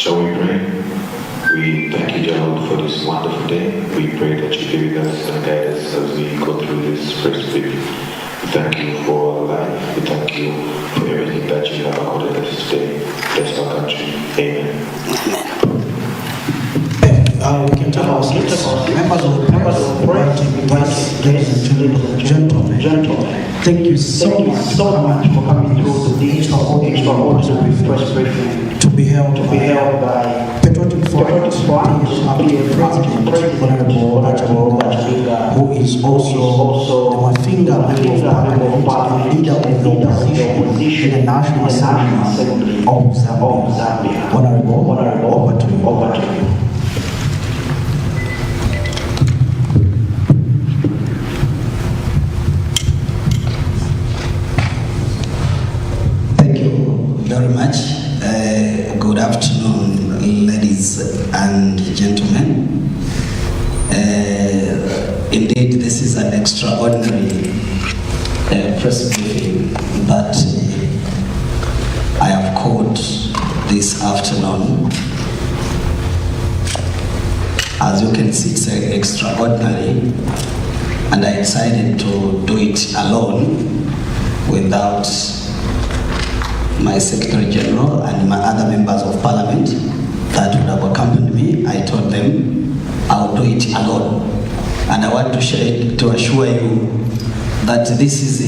Shall we pray? We thank you, dear Lord, for this wonderful day. We pray that you be with us and guide us as we go through this first week. We thank you for our life. We thank you for everything that you have accorded us today. Bless our country. Amen. We can take our seats. Members of the press, ladies and gentlemen, thank you so much for coming through to the extraordinary press briefing to be held by Patriotic Front President Honorable Chabinga, who is also the Mafinga Member of Parliament, leader of the opposition in the National Assembly of Zambia. Honorable, over to you. Very much. Good afternoon, ladies and gentlemen. Indeed, this is an extraordinary press briefing that I have called this afternoon. As you can see, it's extraordinary, and I decided to do it alone without my Secretary General and my other members of Parliament that would have accompanied me. I told them I'll do it alone. And I want to assure you that this is a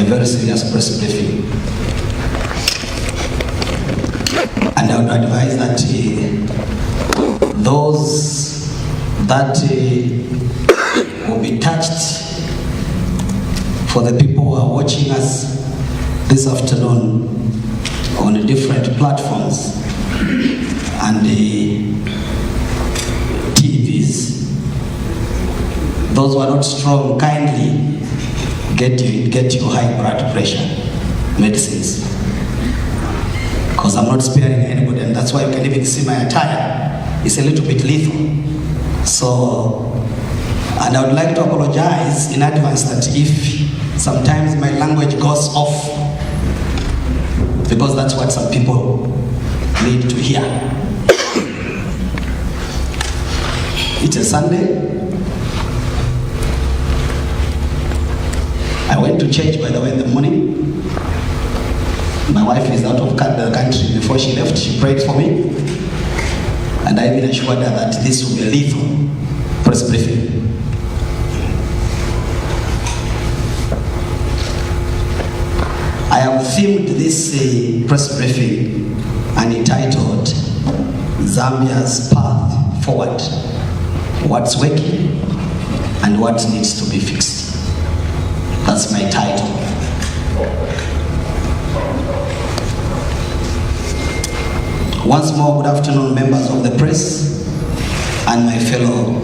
very serious press briefing. And I would advise that those that will be touched, for the people who are watching us this afternoon on the different platforms and the TVs, those who are not strong, kindly get your high blood pressure medicines, because I'm not sparing anybody, and that's why you can even see my attire. It's a little bit lethal. So, and I would like to apologize in advance that if sometimes my language goes off, because that's what some people need to hear. It's a Sunday. I went to church, by the way, in the morning. My wife is out of the country. Before she left, she prayed for me, and I even assured her that this will be a lethal press briefing. I have themed this press briefing and entitled Zambia's Path Forward, What's Working and What Needs to be Fixed. That's my title. Once more, good afternoon, members of the press and my fellow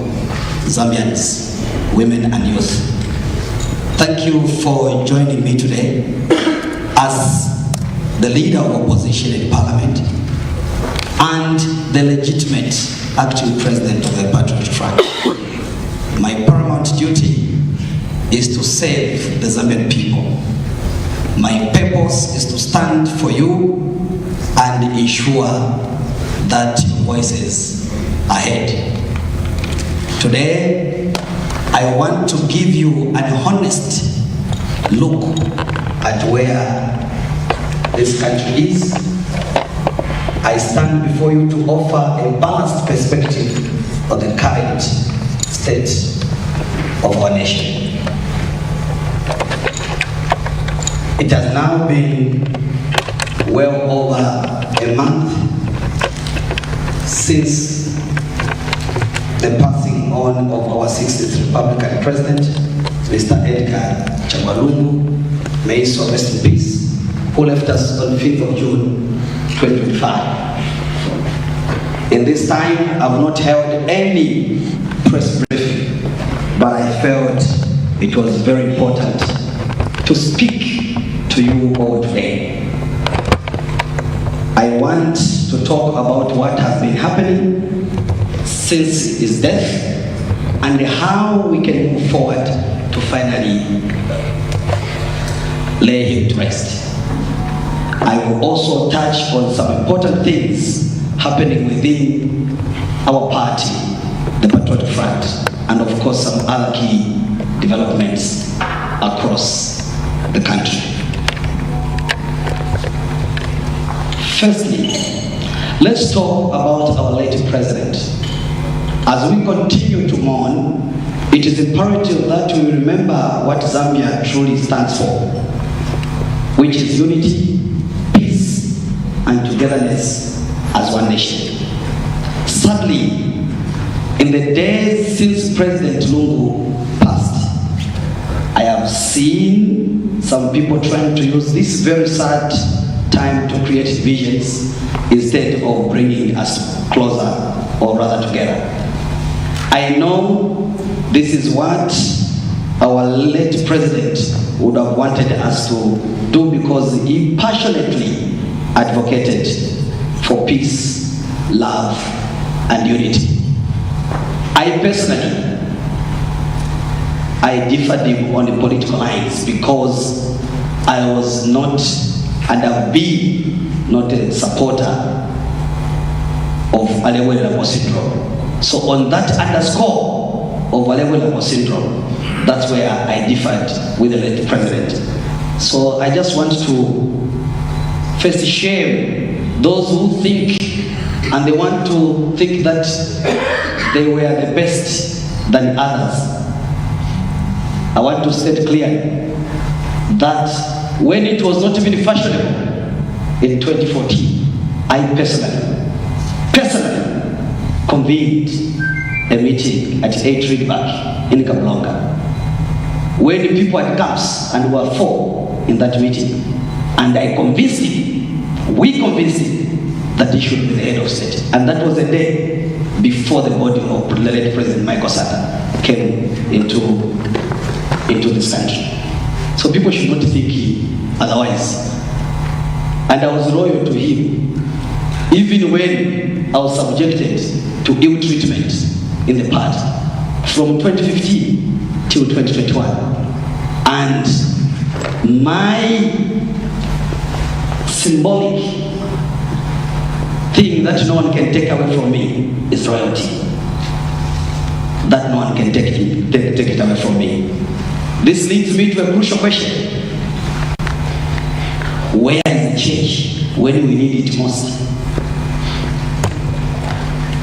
Zambians, women and youth. Thank you for joining me today as the leader of opposition in Parliament and the legitimate acting president of the Patriotic Front. My paramount duty is to save the Zambian people. My purpose is to stand for you and ensure that your voices are heard. Today, I want to give you an honest look at where this country is. I stand before you to offer a balanced perspective of the current state of our nation. It has now been well over a month since the passing on of our 60th Republican President, Mr. Edgar Chagwa, may he so rest in peace, who left us on 5th of June 2025. In this time, I've not held any press briefing, but I felt it was very important to speak to you all today. I want to talk about what has been happening since his death and how we can move forward to finally lay him to rest. I will also touch on some important things happening within our party, the Patriotic Front, and of course some other key developments across the country. Firstly, let's talk about our late president. As we continue to mourn, it is imperative that we remember what Zambia truly stands for, which is unity, peace, and togetherness as one nation. Sadly, in the days since President Lungu passed, I have seen some people trying to use this very sad time to create divisions instead of bringing us closer, or rather together. I know this is what our late president would have wanted us to do, because he passionately advocated for peace, love, and unity. I personally, I differed him on the political lines because I was not, and have been not a supporter of Alewele syndrome. So on that underscore of Alewele syndrome, that's where I differed with the late president. So I just want to first shame those who think, and they want to think that they were the best than others. I want to state clearly that when it was not even fashionable in 2014, I personally convened a meeting at 8 Reedback in Chabinga, where the people had camps and were 4 in that meeting, and I convinced him, we convinced him that he should be the head of state. And that was the day before the body of the late President Michael Sata came into this country. So people should not think otherwise. And I was loyal to him, even when I was subjected to ill treatment in the past, from 2015 till 2021. And my symbolic thing that no one can take away from me is royalty. That no one can take it away from me. This leads me to a crucial question. Where is the change when we need it most?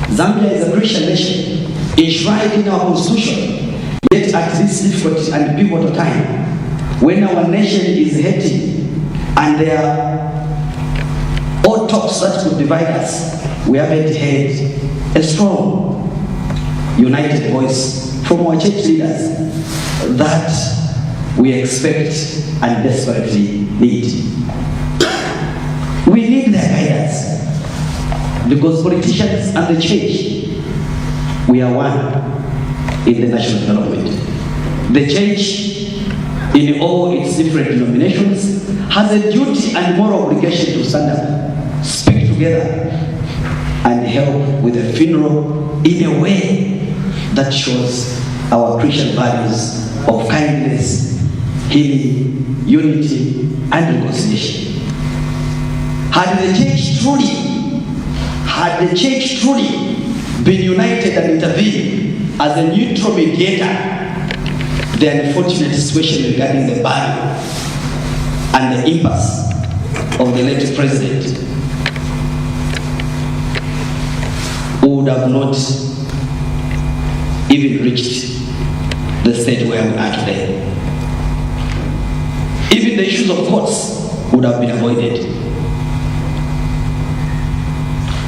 Zambia is a Christian nation, enshrined in our constitution, yet at this difficult and pivotal time, when our nation is hurting and there are all talks that could divide us, we haven't heard a strong, united voice from our church leaders that we expect and desperately need. We need their guidance, because politicians and the church, we are one in the national development. The church, in all its different denominations, has a duty and moral obligation to stand up, speak together, and help with the funeral in a way that shows our Christian values of kindness, healing, unity, and reconciliation. Had the church truly been united and intervened as a neutral mediator, the unfortunate situation regarding the burial and the impasse of the late president would have not even reached the stage where we are today. Even the issues of courts would have been avoided.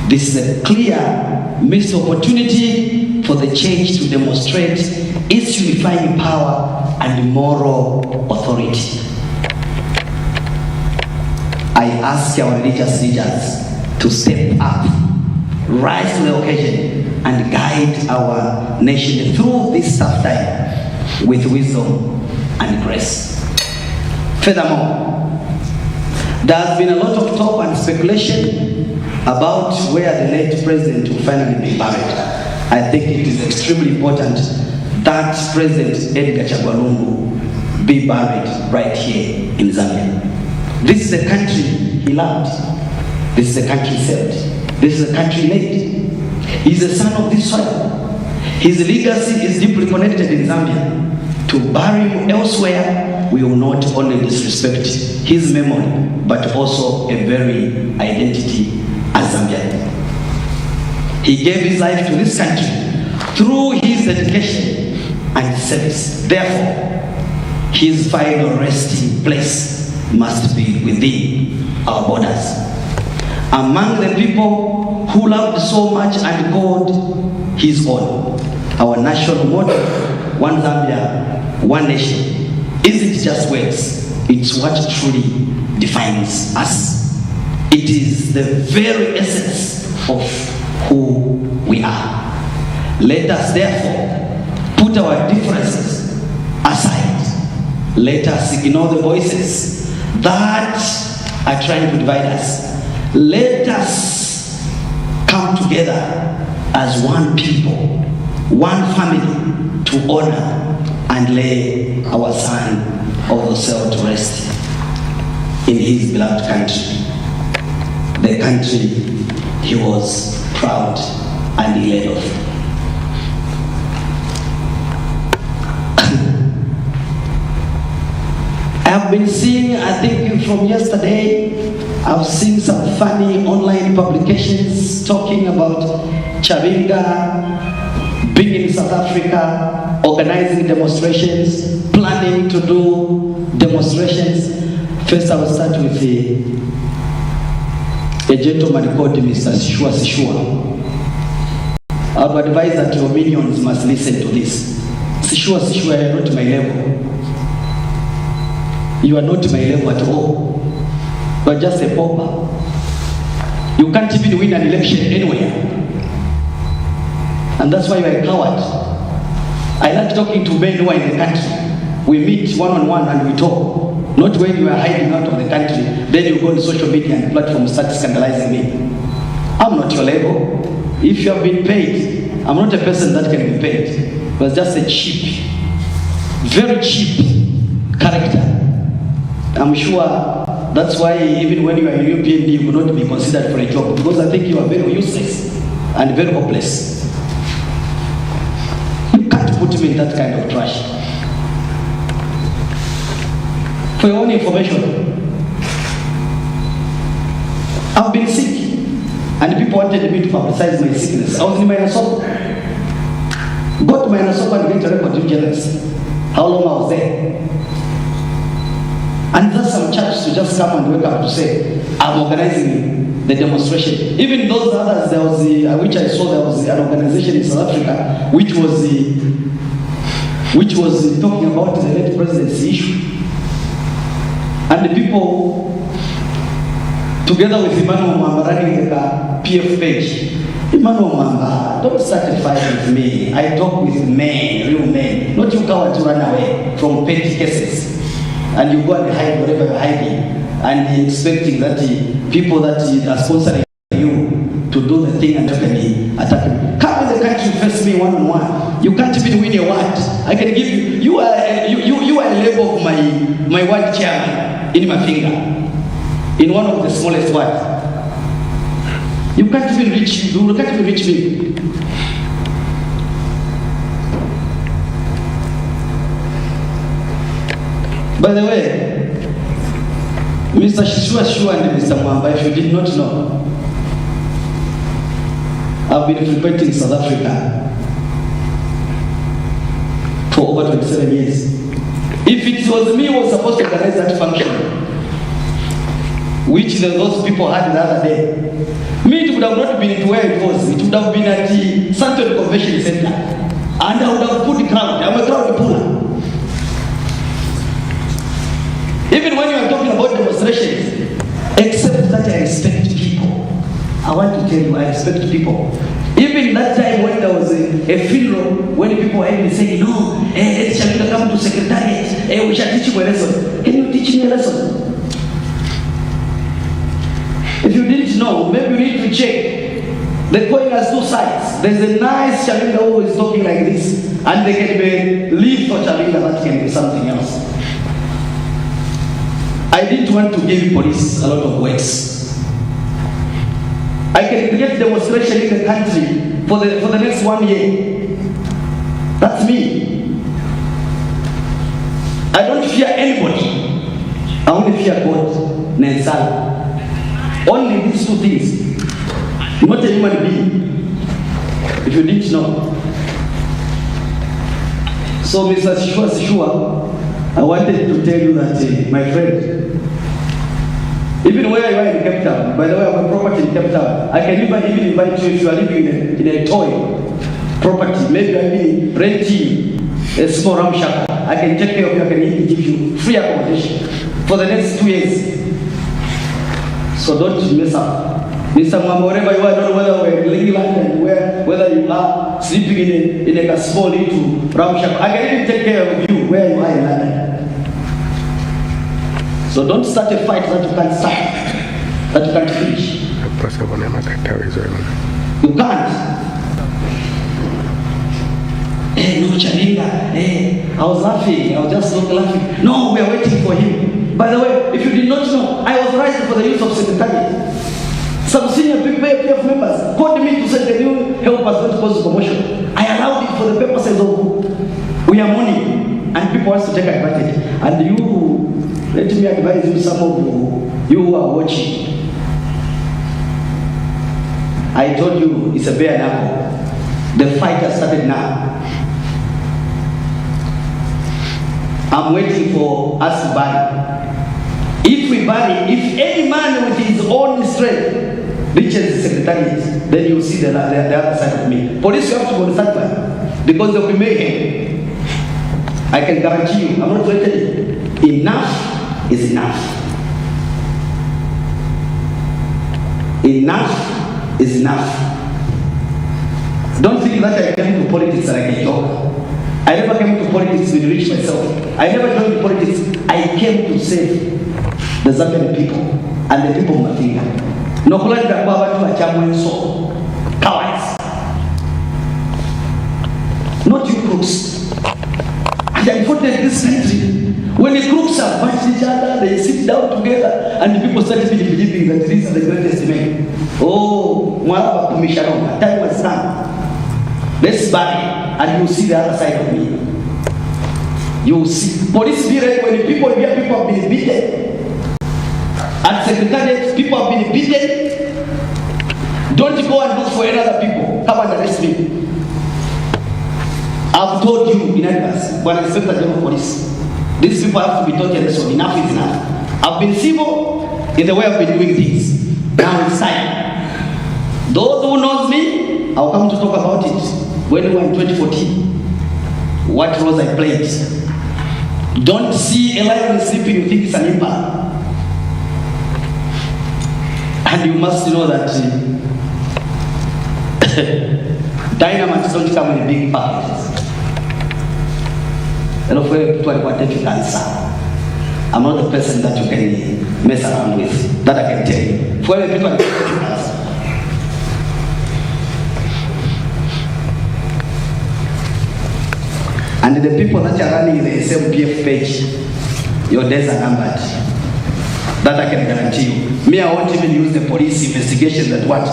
This is a clear missed opportunity for the church to demonstrate its unifying power and moral authority. I ask our religious leaders to step up, rise to the occasion, and guide our nation through this tough time with wisdom and grace. Furthermore, there has been a lot of talk and speculation about where the late president will finally be buried. I think it is extremely important that President Edgar Chagwa Lungu be buried right here in Zambia. This is a country he loved. This is the country he served. This is the country he made. He's the son of this soil. His legacy is deeply connected in Zambia. To bury him elsewhere, we will not only disrespect his memory, but also a very identity as Zambian. He gave his life to this country through his dedication and service. Therefore, his final resting place must be within our borders. Among the people who loved so much and called his own, our national motto, one Zambia, one nation, isn't just words, it's what truly defines us. It is the very essence of who we are. Let us therefore put our differences aside. Let us ignore the voices that are trying to divide us. Let us come together as one people, one family, to honor and lay our son of the soul to rest in his beloved country, the country he was proud and elated of. I've been seeing, I think from yesterday, I've seen some funny online publications talking about Chabinga being in South Africa, organizing demonstrations, planning to do demonstrations. First, I will start with a gentleman called Mr. Sishua. I would advise that your minions must listen to this. Sishua, you are not my level. You are not my level at all. You are just a pauper. You can't even win an election anywhere. And that's why you are a coward. I like talking to men who are in the country. We meet one-on-one and we talk. Not when you are hiding out of the country, then you go on social media and platforms start scandalizing me. I'm not your level. If you have been paid, I'm not a person that can be paid. It was just a cheap, very cheap character. I'm sure that's why even when you are a European, you will not be considered for a job, because I think you are very useless and very hopeless. You can't put me in that kind of trash. For your own information, I've been sick and people wanted me to publicize my sickness. I was in Minnesota. Go to Minnesota and get a record, you jealous. How long I was there? And there's some church to just come and wake up to say, I'm organizing the demonstration. Even those others, there was which I saw, there was an organization in South Africa which was talking about the late presidency issue. And the people, together with Emmanuel Mamba running the PF page, Emmanuel Mamba, don't start a fight with me. I talk with men, real men. Not you cowards to run away from petty cases. And you go and hide whatever you're hiding. And expecting that the people that are sponsoring you to do the thing and attack you. Come in the country, face me one-on-one. You can't even win a word. I can give you, you are a label of my ward chairman in my finger, in one of the smallest words. You can't even reach me. By the way, Mr. Shishua and Mr. Mwamba, if you did not know, I've been frequenting South Africa for over 27 years. If it was me who was supposed to organize that function, which those people had the other day, me, it would have not been to where it was. It would have been at the Santon Convention Center. And I would have put the crowd. I'm a crowd puller. Even when you are talking about demonstrations, except that I respect people. I want to tell you, I respect people. Even that time when there was a funeral, when people were even saying, no, let's come to secretariat, we shall teach you a lesson. Can you teach me a lesson? If you didn't know, maybe you need to check. The coin has two sides. There's a nice Chabinga who is talking like this, and they can be leave for Chabinga, that can be something else. I didn't want to give police a lot of works. I can create demonstration in the country for the next 1 year. That's me. I don't fear anybody. I only fear God, Nensal. Only these two things. Not a human being. If you didn't know. So, Mr. Shua, I wanted to tell you that, my friend, even where you are in Cape Town, by the way, I have a property in Cape Town. I can even invite you if you are living in a toy property. Maybe I mean renting a small ram shack. I can take care of you. I can even give you free accommodation for the next 2 years. So don't mess up. Mr. Mwamba, wherever you are, I don't know whether we're in England and whether you are sleeping in a small little ram shack. I can even take care of you where you are in London. So don't start a fight that you can't start, that you can't finish. You can't. Hey, no, Chabinga. I was laughing. I was just laughing. No, we are waiting for him. By the way, if you did not know, I was writing for the use of secretariat. Some senior people, PF members, called me to say, can you help us not cause commotion? I allowed it for the purposes of we are money, and people want to take advantage. And you, let me advise you, some of you who are watching. I told you it's a bare knuckle. The fight has started now. I'm waiting for us to buy. If we buy, if any man with his own strength reaches the secretariat, then you'll see the other side of me. Police, you have to go to that one because there will be mayhem. I can guarantee you, I'm not threatening. Enough is enough. Enough is enough. Don't think that I came to politics like a joke. I never came to politics to enrich myself. I never joined politics. I came to save the Zambian people and the people of Mafinga. No kula nitakuwa watu wa chama so cowards. Not you crooks. And unfortunately this country, when the crooks are fighting each other, they sit down together and the people start believing that this is the greatest man. Oh, mwaba kumishano, time was done. Let's buy and you see the other side of me. You see. Police be ready when the people here, people have been beaten. At secretariat, people have been beaten. Don't go and look for another people. Come and arrest me. I've told you in advance, when I Inspector General of Police, these people have to be taught a lesson. Enough is enough. I've been civil in the way I've been doing things. Now it's time. Those who knows me, I'll come to talk about it when we were in 2014. What roles I played. Don't see a lion sleeping, you think it's an impact. And you must know that dynamite don't come in big packages. And of course, people are what you cancer. I'm not the person that you can mess around with. That I can tell you. For people are cancer. And the people that are running the SMPF page, your days are numbered. That I can guarantee you. Me, I won't even use the police investigation that what.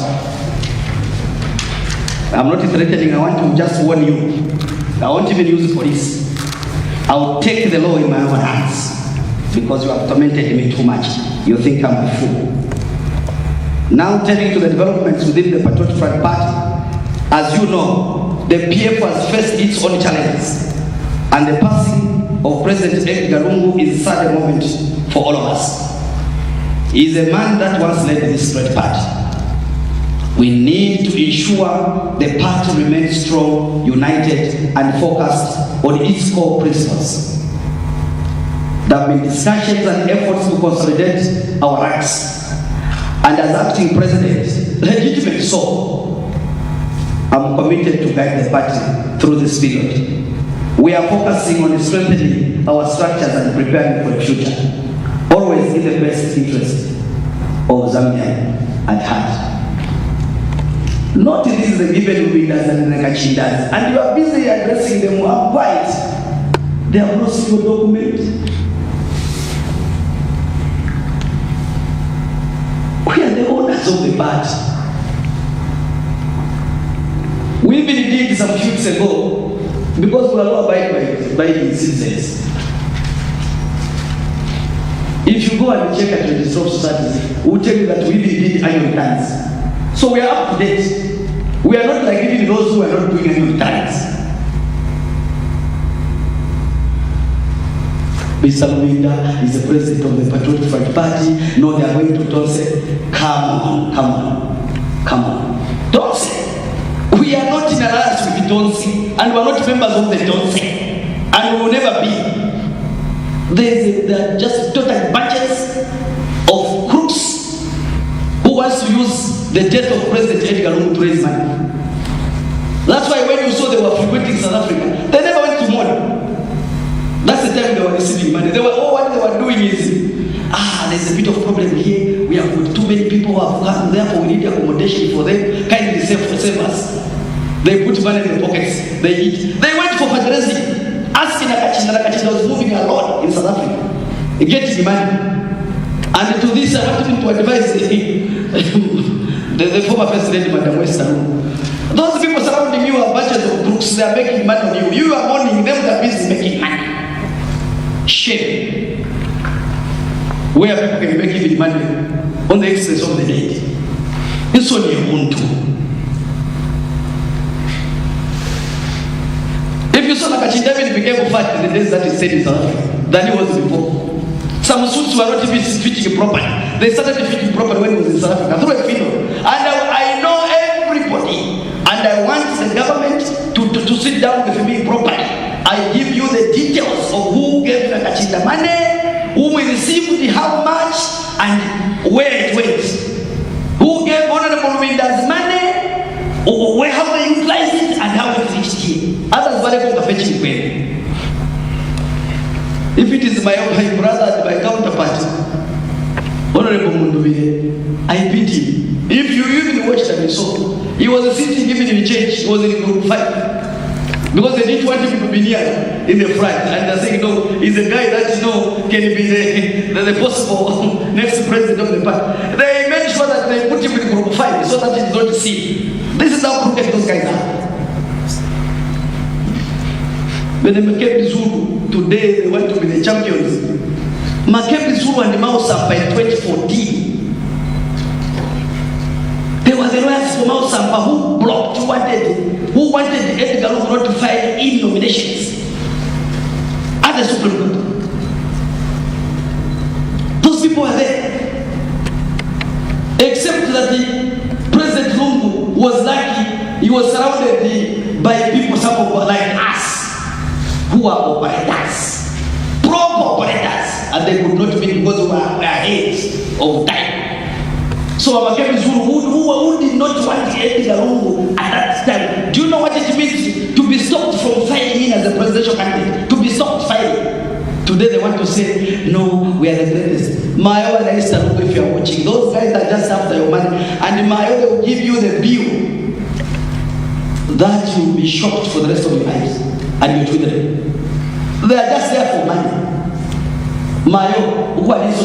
I'm not threatening, I want to just warn you. I won't even use the police. I'll take the law in my own hands. Because you have tormented me too much. You think I'm a fool. Now turning to the developments within the Patriotic Front Party. As you know, the PF has faced its own challenges. And the passing of President Edgar Lungu is a sad moment for all of us. He is a man that once led this great party. We need to ensure the party remains strong, united, and focused on its core principles. There have been discussions and efforts to consolidate our ranks. And as acting president, legitimate so, I'm committed to guide the party through this period. We are focusing on strengthening our structures and preparing for the future. Always in the best interest of Zambia at heart. Not this is the given leaders and Nakachindas, and you are busy addressing them. I'm quiet. They have no single document. We are the owners of the party. We even did some few weeks ago, because we are not abiding citizens. If you go and check at Registrar of Societies, we will tell you that we even did annual returns. So we are up to date. We are not like even those who are not doing annual returns. Mr. Luinda is the president of the Patriotic Front Party. No, they are going to Tonse. Come on. Tonse. We are not in alliance with Tonse, and we are not members of the Tonse, and we will never be. There are just total bunches of crooks who wants to use the death of President Edgar Lungu to raise money. That's why when you saw they were frequenting South Africa, they never went to mourn. That's the time they were receiving money. What they were doing is, there's a bit of problem here. We have got too many people who have come, therefore we need accommodation for them. Kindly save us. They put money in their pockets. They eat. They went for fundraising, asking Nakachinda was moving alone in South Africa, getting money. And to this, I want to advise the former president, Madam Western. Those people surrounding you are bunches of crooks. They are making money on you. You are mourning them. They are busy making money. Shame. Where people can make even money on the expense of the dead. It's only a Ubuntu. If you saw Nakachinda David became fat in the days that he stayed in South Africa than he was before. Some suits were not even fitting properly. They started fitting properly when he was in South Africa through a funeral. And I know everybody, and I want the government to sit down with me properly. I give you the details of who gave Nakachinda money, who received how much, and where it went. Who gave Honorable Winda's money, how they utilized it, and how it reached here. Others were able to fetch it. If it is my brother and my counterpart, Honorable Munduvile, I pity him. If you even watched and you saw, he was sitting even in church, he was in group 5. Because they didn't want him to be near in the front. And they're saying, he's a guy that, can be the possible next president of the party. They made sure that they put him in group 5 so that he's not seen. This is how crooked those guys are. When they Makebi Zulu, today they want to be the champions. Makebi Zulu and Mausampa in 2014. There was a lawyers from Mausampa who blocked, who wanted Edgar Lungu not to file in nominations at the Supreme Court. Those people are there. Except that the President Lungu was lucky, he was surrounded by people, some of like us, who are operators, proper operators, and they could not meet because we were ahead of time. So Makebi Zulu, who did not want Edgar Lungu at that time, do you know what it means to be stopped from filing in as a presidential candidate? To be stopped filing. Today they want to say, no, we are the greatest. Mayo and Esther, if you are watching, those guys are just after your money, and Mayo will give you the bill that you will be shocked for the rest of your lives and your children. They are just there for money. Mayo, who are these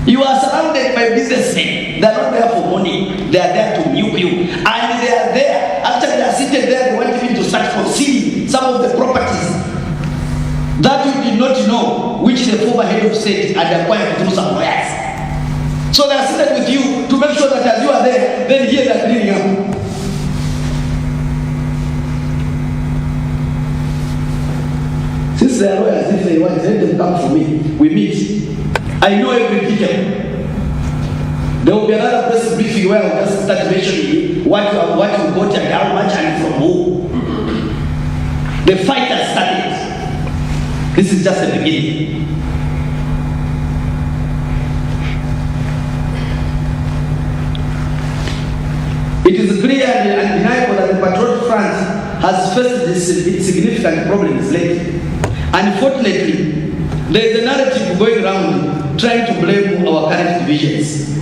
you are surrounded by businessmen. They are not there for money. They are there to nuke you. And they are there. After they are seated there, they want you to start concealing some of the properties that you did not know, which the former head of state had acquired through some lawyers. So they are seated with you to make sure that as you are there, then here they are cleaning up. Since they are lawyers, if they want, let them come for me. We meet. I know every detail. There will be another press briefing where I'll just start mentioning what you got and how much and from who. The fight has started. This is just the beginning. It is clear and undeniable that the Patriotic Front has faced significant problems lately. Unfortunately, there is a narrative going around trying to blame our current divisions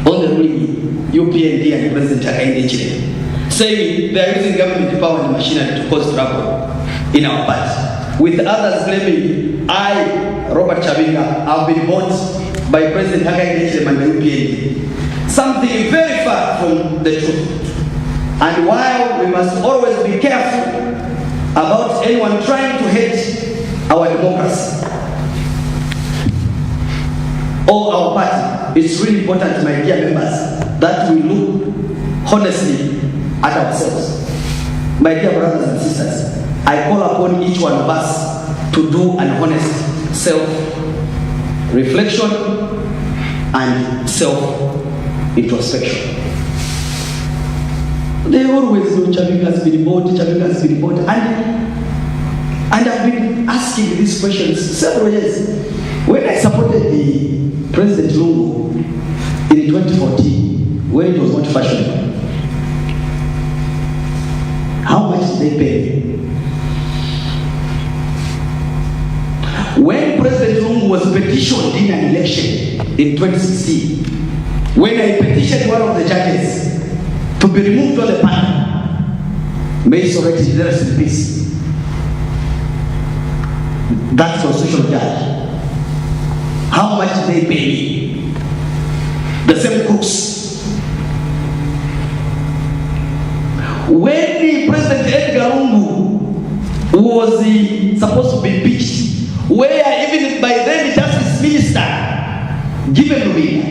on the ruling UPND and President NHA, saying they are using government power and machinery to cause trouble in our party, with others claiming I Robert Chabinga have been bought by President Hakainde and the UPND. Something very far from the truth. And while we must always be careful about anyone trying to hate our democracy or our party, it's really important, my dear members, that we look honestly at ourselves. My dear brothers and sisters, I call upon each one of us to do an honest self-reflection and self-introspection. They always know Chabinga has been bought, Chabinga has been bought, and I've been asking these questions several years. When I supported the President Lungu in 2014, when it was not fashionable, how much did they pay me? When President Lungu was petitioned in an election in 2016, when I petitioned one of the judges to be removed on the panel, may his already rest in peace. That's the social judge. How much did they pay me? The same crooks. When the President Edgar Lungu was supposed to be impeached, where even by then the Justice Minister, given Rubin,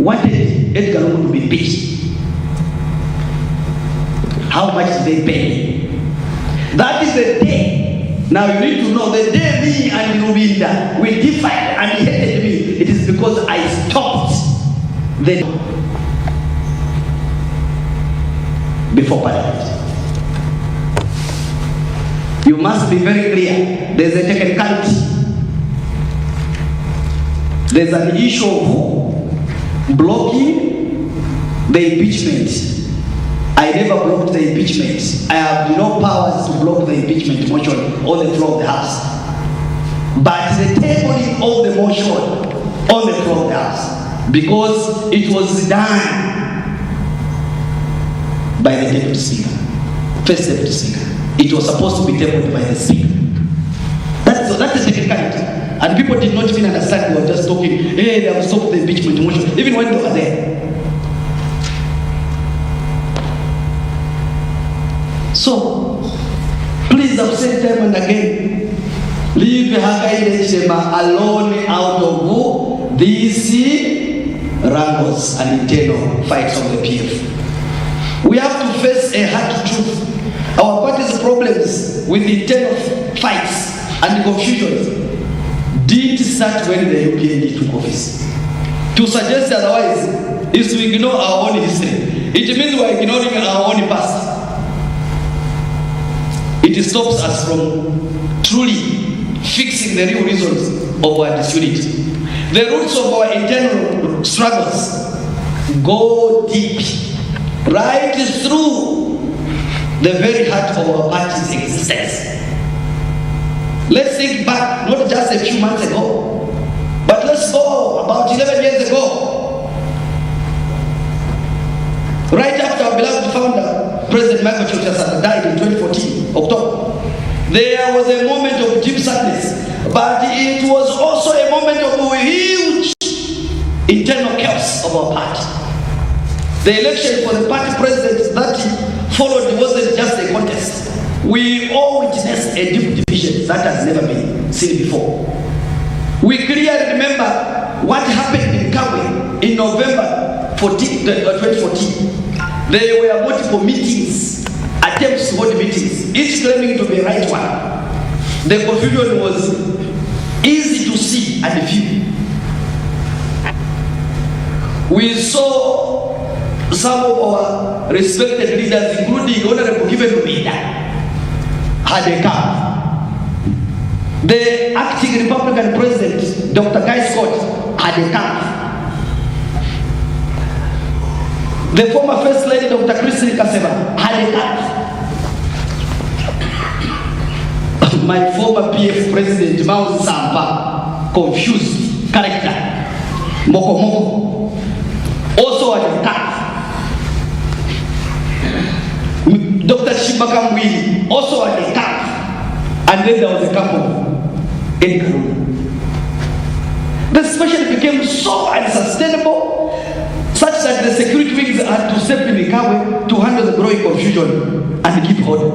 wanted Edgar Lungu to be impeached. How much did they pay me? That is the day. Now you need to know the day me and Rubinda we differed and he hated me. It is because I stopped the before Parliament. You must be very clear. There's a technicality. There's an issue of blocking the impeachment. I never blocked the impeachment. I have no powers to block the impeachment motion on the floor of the House. But the tabling of the motion on the floor of the House, because it was done by the Deputy Speaker, First Deputy Speaker. It was supposed to be tabled by the Speaker. That's the technicality. And people did not even understand. They were just talking, hey, they have stopped the impeachment motion, even when they were there. So, please, I've said time and again, leave Hakainde alone out of these wrangles and internal fights of the PF. We have to face a hard truth. Our party's problems with internal fights and confusions didn't start when the UPND took office. To suggest otherwise is to ignore our own history. It means we are ignoring our own past. It stops us from truly fixing the real reasons of our disunity. The roots of our internal struggles go deep, right through the very heart of our party's existence. Let's think back, not just a few months ago, but let's go about 11 years ago. Right after our beloved founder, President Michael Chokchasana, died in 2014, October. There was a moment of deep sadness, but it was also a moment of huge internal chaos of our party. The election for the party president that followed wasn't just a contest. We all witnessed a deep division that has never been seen before. We clearly remember what happened in Kabwe in November 2014. There were multiple meetings, attempts to hold meetings, each claiming to be the right one. The confusion was easy to see and feel. We saw some of our respected leaders, including Honorable Given Rubinda, had a camp. The acting Republican President, Dr. Guy Scott, had a camp. The former First Lady, Dr. Christine Kaseba, had a camp. My former PF President, Mao Sampa, confused character, Moko Moko, also had a camp. Dr. Shibakamwili also had a camp. And then there was a camp of Edgar Lungu. The situation became so unsustainable, such that the security wings had to step in the car to handle the growing confusion and keep order.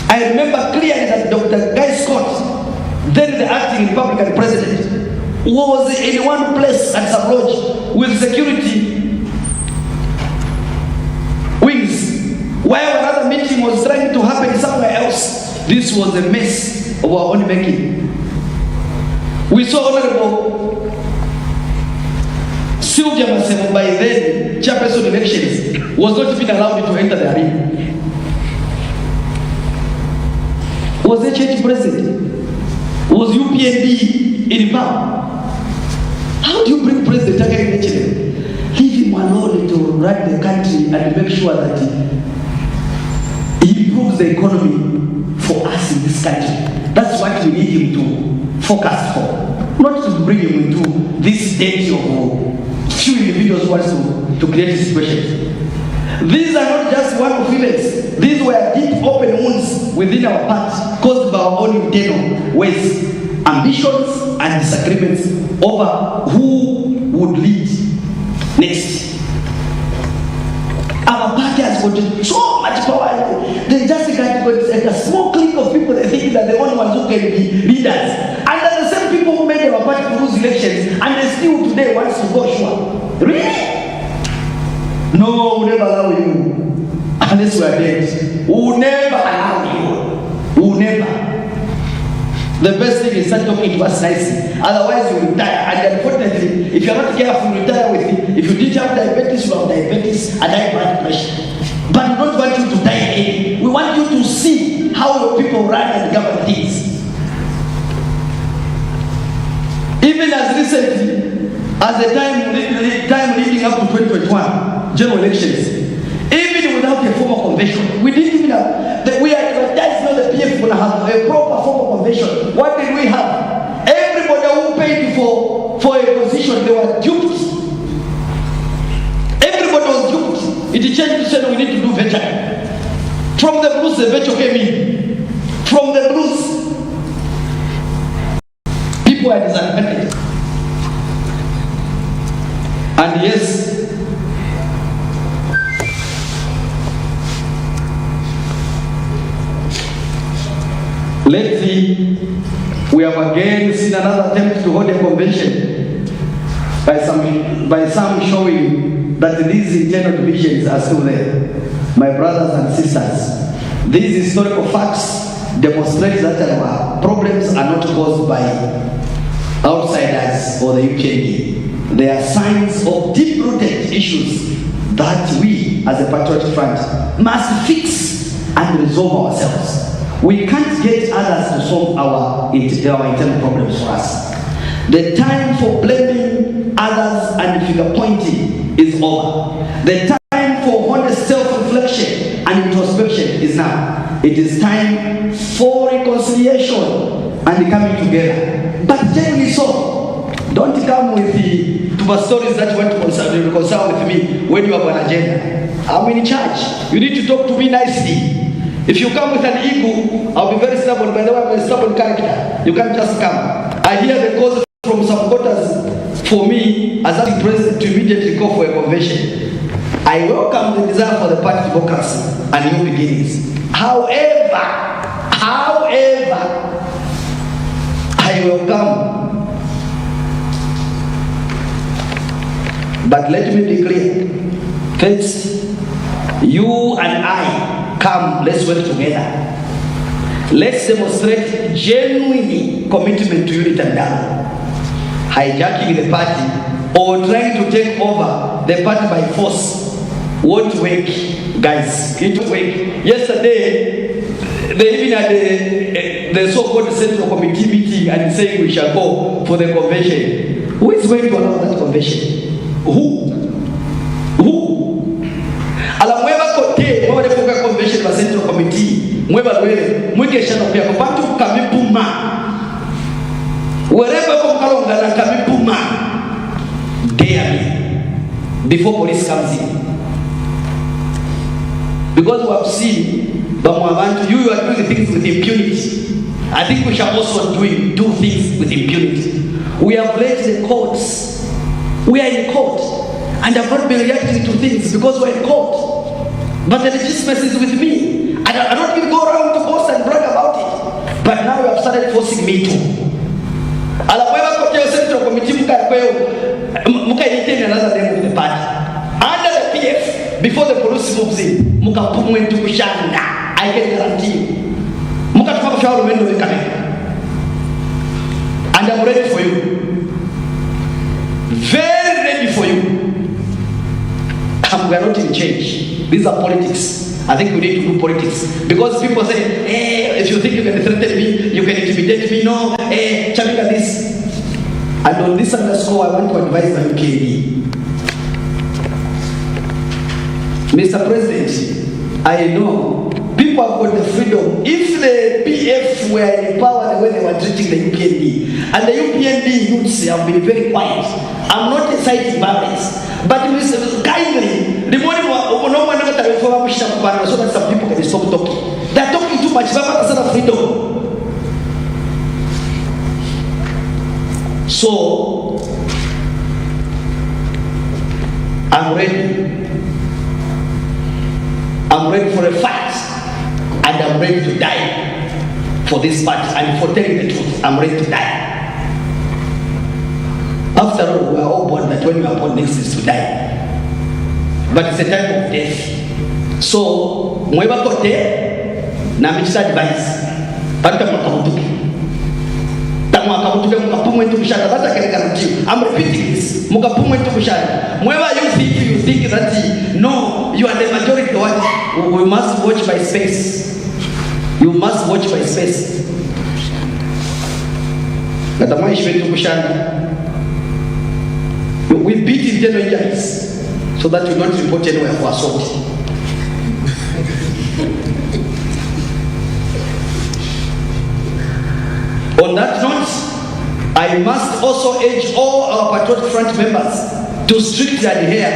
I remember clearly that Dr. Guy Scott, then the acting Republican president, was in one place at some lodge with security wings, while another meeting was trying to happen somewhere else. This was a mess of our own making. We saw Honorable Sylvia Masemo, by then chairperson elections, was not even allowed to enter the arena. Was the church president? Was UPND in power? How do you bring President Tagari Lechere? Leave him alone to run the country and make sure that he improves the economy for us in this country. That's what we need him to focus for. Not to bring him into this stage of few individuals who want to create situations. These are not just one-off events. These were deep open wounds within our party caused by our own internal ways, ambitions and disagreements over who would lead next. Our party has got so much power. They just got a small clique of people that think that the only ones who can be leaders. And they're the same people who made our party to lose elections, and they still today want to go sure. Really? No, we'll never allow you. Unless we are dead. We'll never allow you. We'll never. The best thing is start talking to us nicely. Otherwise, you will retire. And unfortunately, if you are not careful, you retire with it. If you didn't have diabetes, you have diabetes and high blood pressure. But we don't want you to die early. We want you to see how your people run and govern things. Even as recently as the time leading up to 2021 general elections, even without a formal convention, we didn't even have, we had advertised now the PF will have a proper formal convention. What did we have? Everybody who paid for a position, they were duped. Everybody was duped. It changed to say, no, we need to do virtual. From the blues, the virtual came in. From the blues, people are disadvantaged. And yes, lately we have again seen another attempt to hold a convention by some showing that these internal divisions are still there. My brothers and sisters, these historical facts demonstrate that our problems are not caused by outsiders or the UKD. They are signs of deep-rooted issues that we, as a patriotic front, must fix and resolve ourselves. We can't get others to solve our internal problems for us. The time for blaming others and finger-pointing is over. The time for honest self-reflection and introspection is now. It is time for reconciliation and coming together. But generally so, don't come with the stories that you want to reconcile with me when you have an agenda. I'm in charge. You need to talk to me nicely. If you come with an ego, I'll be very stubborn. By the way, I'm a stubborn character. You can't just come. I hear the calls from some quarters for me as acting president to immediately call for a convention. I welcome the desire for the party democracy and new beginnings. However, I welcome. But let me be clear. First, you and I, come, let's work together. Let's demonstrate genuine commitment to unity and dialogue. Hijacking the party or trying to take over the party by force won't work, guys. It won't work. Yesterday, they even had the so-called Central Committee meeting and saying we shall go for the convention. Who is going to allow that convention? Who? Alamweba kote, mwa wale convention wa Central Committee, mweba wele, mwike shano pia kupatu kamipuma. Wherever kukalonga na kamipuma, dare me, before police comes in. Because we have seen, you are doing things with impunity. I think we shall also do things with impunity. We have led the courts. We are in court and have not been reacting to things because we're in court. But the legitimacy is with me. I don't even go around to boast and brag about it. But now you have started forcing me to. Alakweva Koteo Central Committee muka retain another name of the party. Under the PF, before the police moves in, muka pumwentu kushanda. I can guarantee you. Muka tupaka shawaru mendo wekame. And I'm ready for you. Very ready for you. We are not in change. These are politics. I think we need to do politics. Because people say, hey, if you think you can threaten me, you can intimidate me. No, hey, Chabinga this. And on this underscore, I want to advise my UKD. Mr. President, I know people have got the freedom. If the PF were in power the way they were treating the UPND, and the UPND youths have been very quiet, I'm not inciting violence, but kindly, the morning no one ever so that some people can stop talking. They're talking too much, but freedom. So, I'm ready. I'm ready for a fight, and I'm ready to die for this party. And for telling the truth, I'm ready to die. After all, we are all born that when we are born, next is to die. But it's a time of death. So, mweba kote na michisa advice. Pata makamutuki. Tamu makamutuki mukapumu into kushada. That's I can guarantee you. I'm repeating this. Mukapumu into kushada. Mweba you think that no, you are the majority. We must watch by space. You must watch by space. Katamu ishwe into kushada. We beat internal injuries so that we don't report anywhere for assault. On that note, I must also urge all our Patriotic Front members to strictly adhere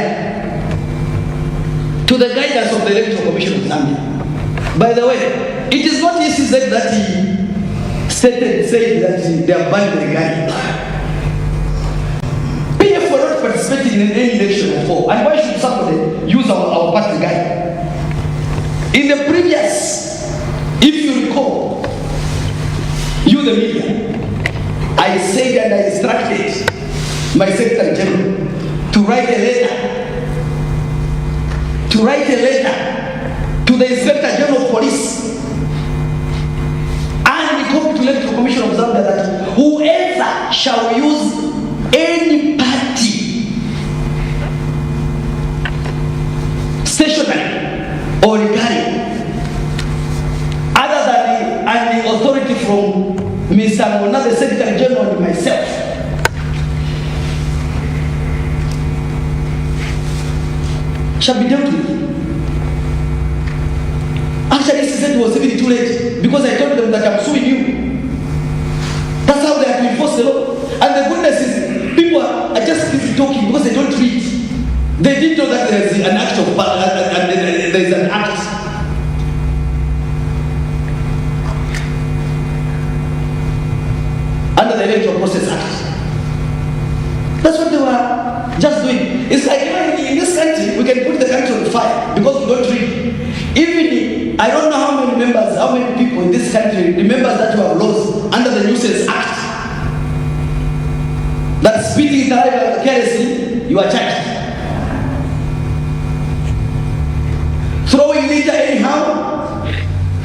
to the guidance of the Electoral Commission of Zambia. By the way, it is not easy that he said that they are banning the guy. PF were not participating in any election before, and why should somebody use our party guy? In the previous, if you recall, you the media, I said and I instructed my Secretary General to write a letter to the Inspector General of Police and the copy to the Electoral Commission of Zambia that whoever shall use any party, stationary or regarding, other than the authority from Mr. Mona, the Secretary General, and myself, shall be dealt with. Actually, he said it was even too late because I told them that I'm suing you. That's how they have to enforce the law. And the goodness is, people are just busy talking because they don't read. They didn't know that there is an act of and there is an act. Under the Electoral Process Act. That's what they were just doing. It's like in this country, we can put the country on fire because we don't read. Even I don't know how many people in this country remember that you have laws under the Nuisance Act. That speeding driver carelessly, you are charged. Throwing litter anyhow,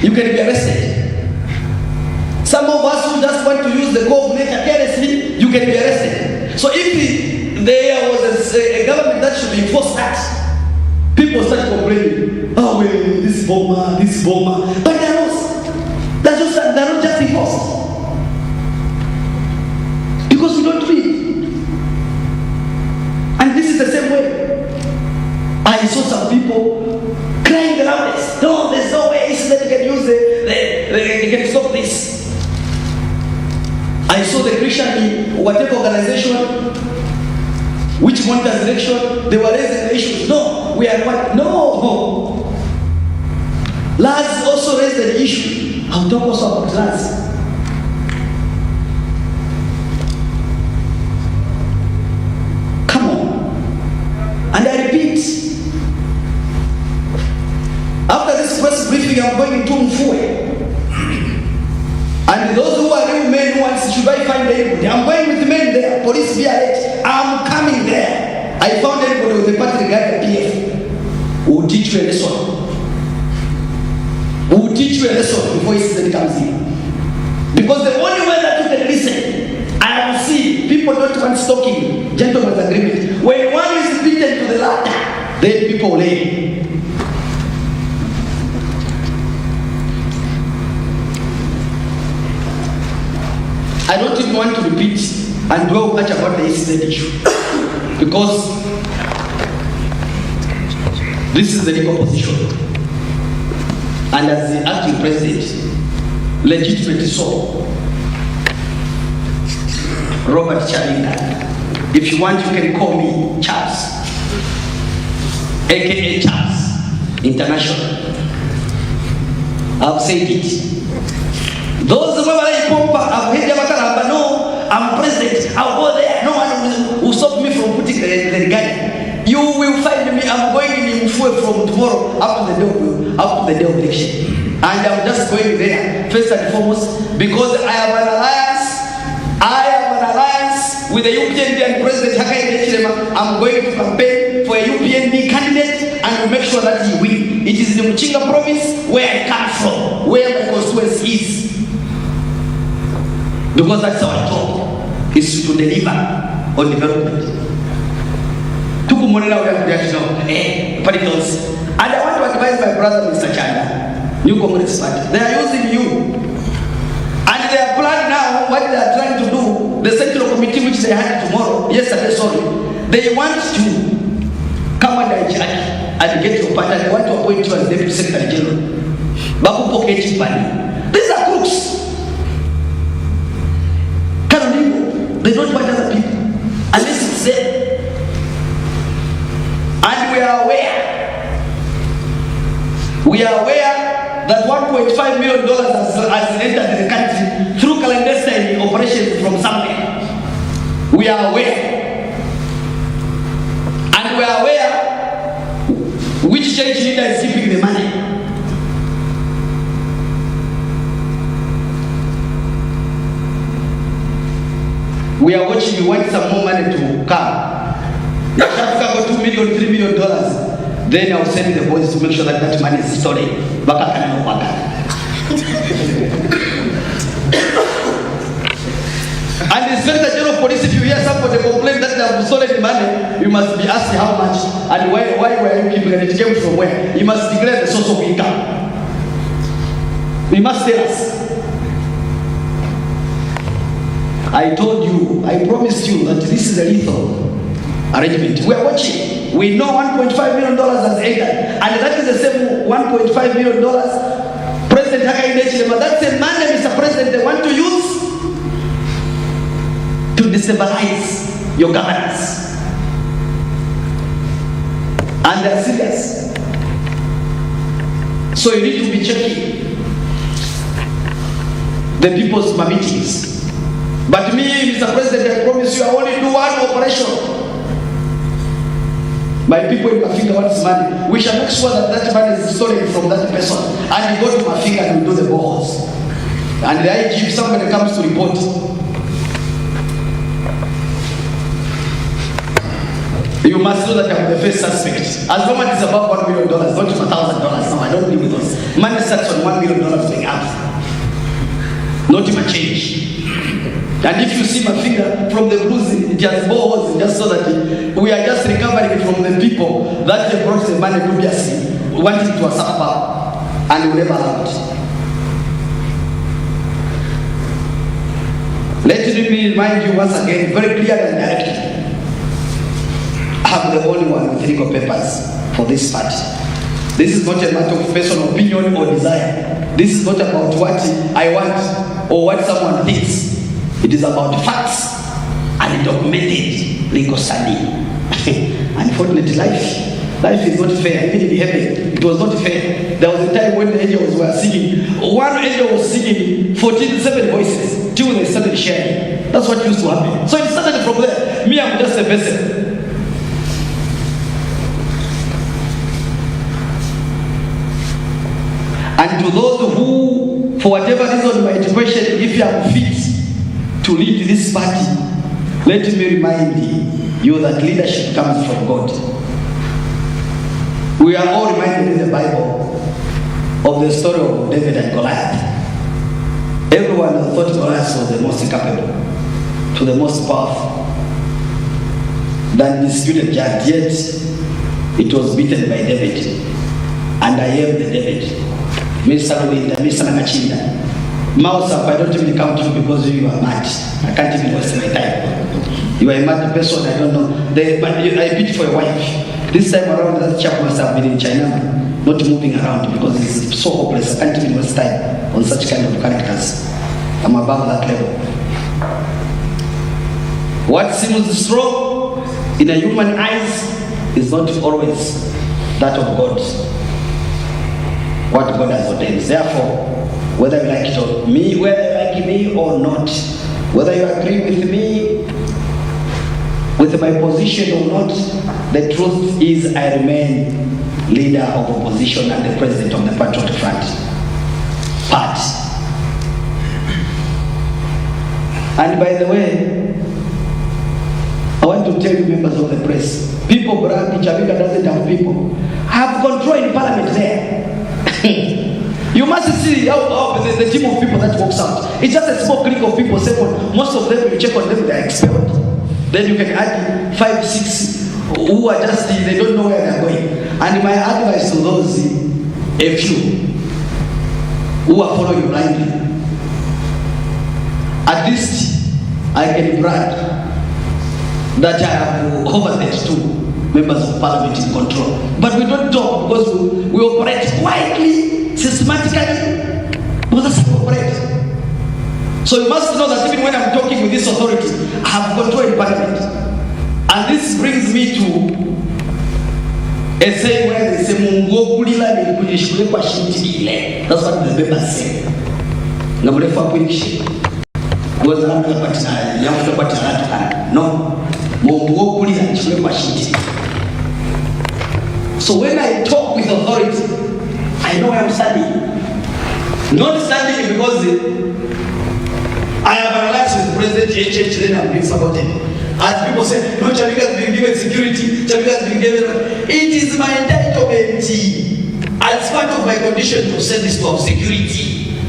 you can be arrested. Some of us who just want to use the go of nature carelessly, you can be arrested. So if there was a government that should enforce that, people start complaining, oh well, this bomber. But they're not just enforced. Because we don't read. And this is the same way. I saw some people crying the loudest. No, there's no way that they can use they can stop this. I saw the Christian, whatever organization, which monitors election, they were raising the issues. No, we are what? No. Laz also raised the issue. I'll talk also about Laz. should I find anybody? I'm going with men there. Police be alert. I'm coming there. I found anybody with a party guy PF who will teach you a lesson. Who will teach you a lesson before his season comes in. Because the only way that you can listen, I have seen people don't want stalking, gentleman's agreement. When one is beaten to the ladder, then people lay. I don't even want to repeat and dwell much about the incident issue because this is the legal position, and as the acting president, legitimately so, Robert Chabinga, if you want you can call me Charles, aka Charles International. I've said it. Those who I've heard Yabakaramba, no, I'm president, I'll go there. No one will stop me from putting the gun. You will find me, I'm going in Mfue from tomorrow up to the day of election. And I'm just going there, first and foremost, because I have an alliance with the UPND and President Hakainde Hichilema. I'm going to campaign for a UPND candidate and to make sure that he wins. It is in the Muchinga province where I come from, where my constituency is. Because that's our job, is to deliver on development. Particles. And I want to advise my brother, Mr. Chanda, New Congress Party. They are using you. And they are planning now what they are trying to do. The Central Committee, which they had yesterday, they want to come under a judge and get your partner. They want to appoint you as Deputy Secretary General. Baku pocket money. These are crooks. They don't want other people unless it's them. And we are aware that $1.5 million has entered the country through clandestine operations from somewhere. We are aware. And we are aware which church leader is keeping the money. We are watching. You want some more money to come. If Africa got $2 million, $3 million, then I'll send the boys to make sure that money is stored. And the Inspector General of Police, if you hear somebody complain that they have stolen money, you must be asked how much and why were you keeping it? It came from where? You must declare the source of income. You must tell us. I told you, I promised you that this is a lethal arrangement. We are watching. We know $1.5 million has entered, and that is the same $1.5 million President Hakainde Hichilema. That's the money, Mr. President, they want to use to destabilize your governance. And they're serious. So you need to be checking the people's meetings. But me, Mr. President, I promise you, I only do one operation. My people in Mafinga want money. We shall make sure that money is stolen from that person. And we go to Mafinga and we do the boreholes. And the IG, if somebody comes to report, you must know that I'm the first suspect. As long as it's above $1 million, not $1,000. No, I don't deal with those. Money starts on $1 million going up. Not even change. And if you see my finger from the bruising, it has balls, just so that we are just recovering from the people that they brought the money dubiously, wanting to suffer, and we never allowed. Let me remind you once again, very clear and direct. I'm the only one with legal papers for this party. This is not a matter of personal opinion or desire. This is not about what I want or what someone thinks. It is about facts and documented legal study. Unfortunately, life is not fair. Even in heaven, it was not fair. There was a time when the angels were singing. One angel was singing 7 voices till they started sharing. That's what used to happen. So it started from there. Me, I'm just a vessel. And to those who, for whatever reason, might question if you are fit to lead this party, let me remind you that leadership comes from God. We are all reminded in the Bible of the story of David and Goliath. Everyone thought Goliath was the most capable, to the most powerful, than disputed giant, yet it was beaten by David. And I am the David. Mr. Winda, Mr. Nakachinda. Mouse up, I don't even count you because you are mad. I can't even waste my time. You are a mad person, I don't know. But I beat for a wife. This time around, that chap must have been in China, not moving around because it's so hopeless. I can't even waste time on such kind of characters. I'm above that level. What seems strong in a human eyes is not always that of God. What God has ordained. Therefore, whether you like it or me, whether you like me or not, whether you agree with me, with my position or not, the truth is I remain leader of opposition and the president of the Patriot Front Party. And by the way, I want to tell you, members of the press, people brag Chabinga doesn't have people. Have control in parliament there. You must see how the team of people that walks out. It's just a small clique of people. Second, most of them, you check on them, they are expelled. Then you can add 5, 6 who are just, they don't know where they are going. And my advice to those, a few, who are following blindly, at least I can brag that I have over 32 members of parliament in control. But we don't talk because we operate quietly, systematically, because that's how we operate. So you must know that even when I'm talking with this authority, I have control in parliament. And this brings me to a saying where they say, that's what the members say. No. So when I talk with authority, I know where I'm standing. Not standing because I have analyzed with President HH, then I'm being forgotten. As people say, no, Chabinga has been given security, Chabinga has been given. It is my entitlement as part of my condition to send this to security.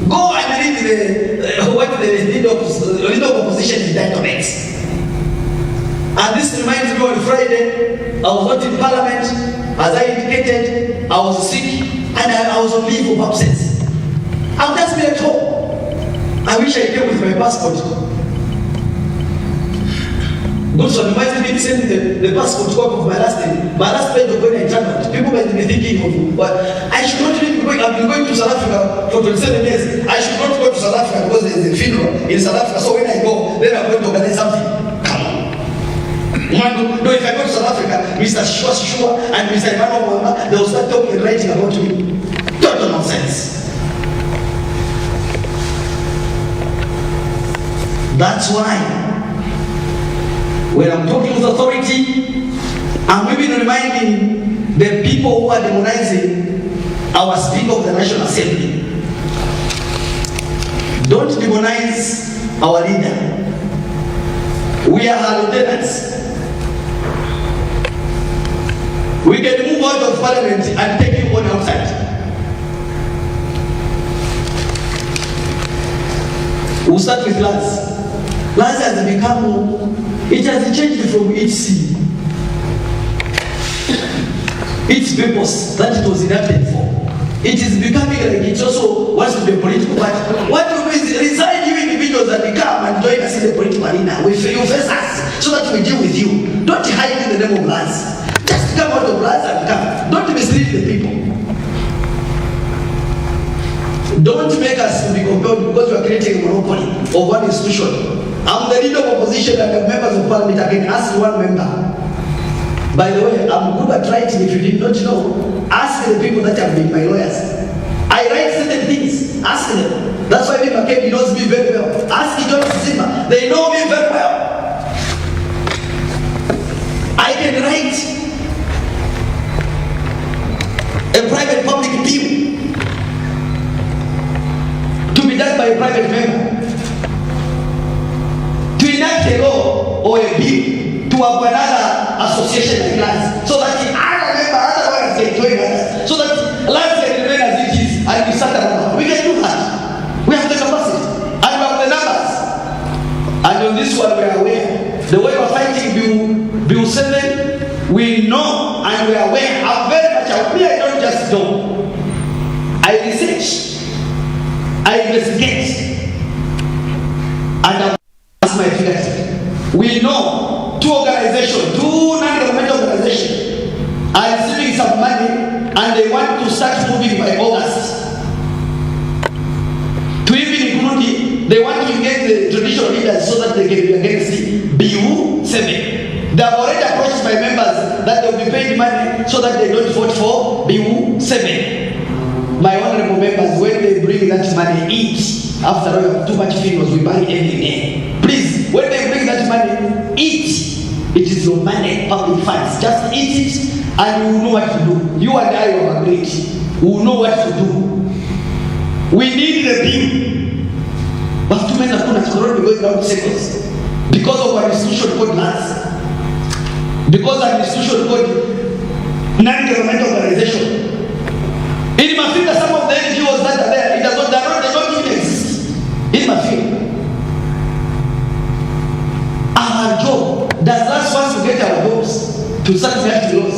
Go and read what the leader of opposition entitlements. And this reminds me on Friday, I was not in parliament, as I indicated, I was sick, and I was on leave of absence. I've just been at home. I wish I came with my passport. Good son, you might be sending the passport copy of my last page of when I traveled. People might be thinking of what I should not even be going. I've been going to South Africa for 27 years. I should not go to South Africa because there is a funeral in South Africa. So when I go, then I'm going to organize something. No, if I go to South Africa, Mr. Shua and Mr. Emmanuel Mwamba, they will start talking and writing about me. Total nonsense. That's why, when I'm talking with authority, I'm even reminding the people who are demonizing our Speaker of the National Assembly. Don't demonize our leader. We are her lieutenants. We can move out of parliament and take him on outside. We'll start with Lance. Lance has become, it has changed from its purpose that it was enacted for. It is becoming like it also wants to be a political party. What we resign you individuals that come and join us in the political arena. You face us so that we deal with you. Don't hide in the name of Lance. Just come out of Lance and come. Don't mislead the people. Don't make us to be compelled because we are creating a monopoly of one institution. I'm the leader of opposition and the members of parliament. I can ask one member. By the way, I'm good at writing. If you did not know, ask the people that have been my lawyers. I write certain things. Ask them. That's why Mima Kebi knows me very well. Ask John Zima. They know me very well. I can write a private public bill to be done by a private member. another association like us, so that the other member, other lawyers can join us, so that life can remain as it is, and we start around. We can do that. We have the capacity, and we have the numbers. And on this one, we are aware. The way we are fighting Bill 7, we know and we are aware. I'm very much aware. I don't just know. I research, I investigate, and that's my figures. We know two non-governmental organizations are receiving some money and they want to start moving by August. To even include, they want to engage the traditional leaders so that they can be against BU 7. They have already approached my members that they will be paid money so that they don't vote for BU 7. My honorable members, when they bring that money, eat. After all, you have too much funerals, we buy every day. Please, when they bring that money, eat. It is your money, public funds. Just eat it and you will know what to do. You and I will agree. We will know what to do. We need the bill. But too many of us are already going down circles because of our institution called NAS. Because our institution called non-governmental organization. In Mafinga, some of the NGOs that are there, they don't even exist. In Mafinga. Our job does not want to get our jobs to start enacting laws.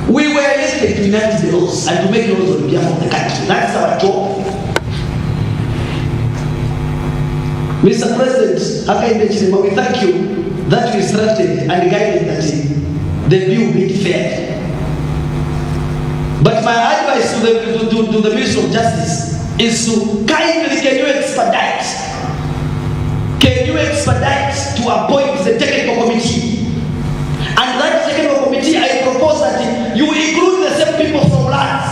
We were elected to enact the laws and to make laws on behalf of the country. That's our job. Mr. President, we thank you that you instructed and guided that the bill be fair. But my advice to the Ministry of Justice is to kindly, can you expedite to appoint the technical committee? And that technical committee, I propose that you include the same people from lands,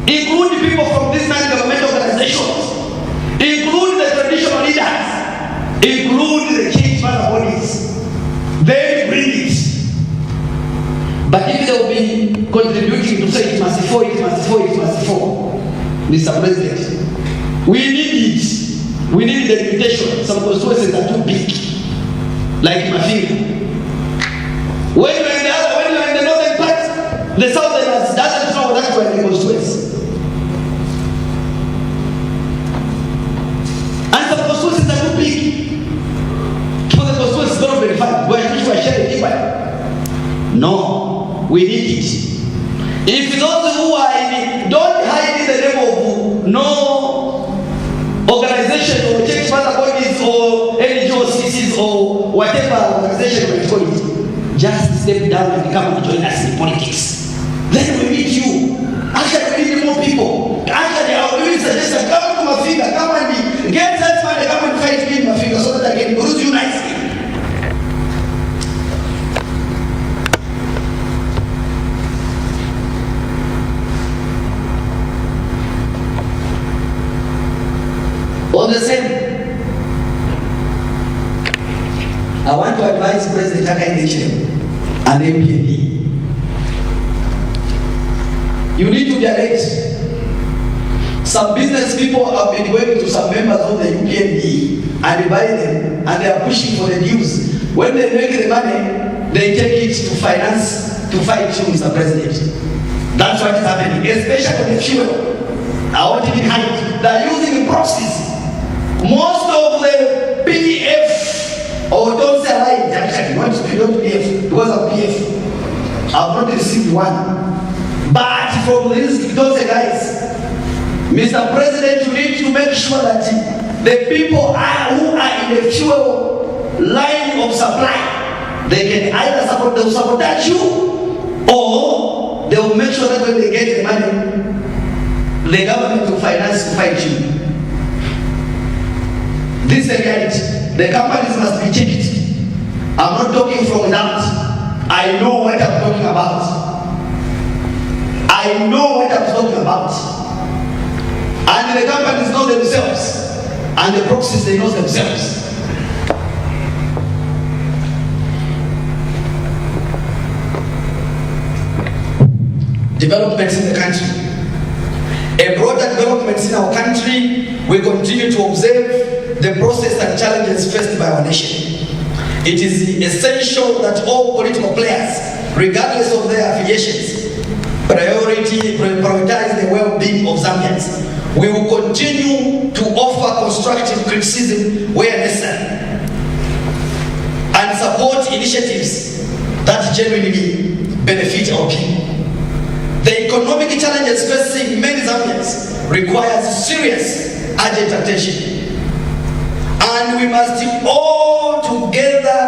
include the people from these non-governmental organizations, include the traditional leaders, include the change management bodies. Then bring it. But if they will be contributing to say it must fall, Mr. President, we need it. We need the limitation. Some constituencies are too big, like Mafinga. When you're in the northern part, the southerners doesn't know that we're in the constituency. And some constituencies are too big for the constituencies not verified. We're sharing equally. No, we need it. If those who are in it, don't hide in the name of no organization or church father bodies or NGO CCs or whatever organization we call it, just step down and come and join us in politics. Then we need you. Actually, we need more people. Actually, I will even suggest come to Mafinga, come and get that money, come and fight me in Mafinga so that I can bruise you nicely. On the same, I want to advise President Hakainde and MPND. You need to direct. Some business people have been going to some members of the UPND and they buy them and they are pushing for the dues. When they make the money, they take it to finance, to fight you, Mr. President. That's what is happening, especially the fuel. I want to be high. They are using proxies. Most of the PDF, or don't say I actually want to be on PDF because of PF. I've not received one. But from these, don't say guys, Mr. President, you need to make sure that the people who are in the fuel line of supply, they can either sabotage you, or they will make sure that when they get the money, the government will finance to fight you. This is the reality. The companies must be checked. I'm not talking from without. I know what I'm talking about. I know what I'm talking about. And the companies know themselves. And the proxies, they know themselves. Developments in the country. A broader developments in our country, we continue to observe the process and challenges faced by our nation. It is essential that all political players, regardless of their affiliations, prioritize the well-being of Zambians. We will continue to offer constructive criticism where necessary and support initiatives that genuinely benefit our people. The economic challenges facing many Zambians requires serious, urgent attention, and we must all together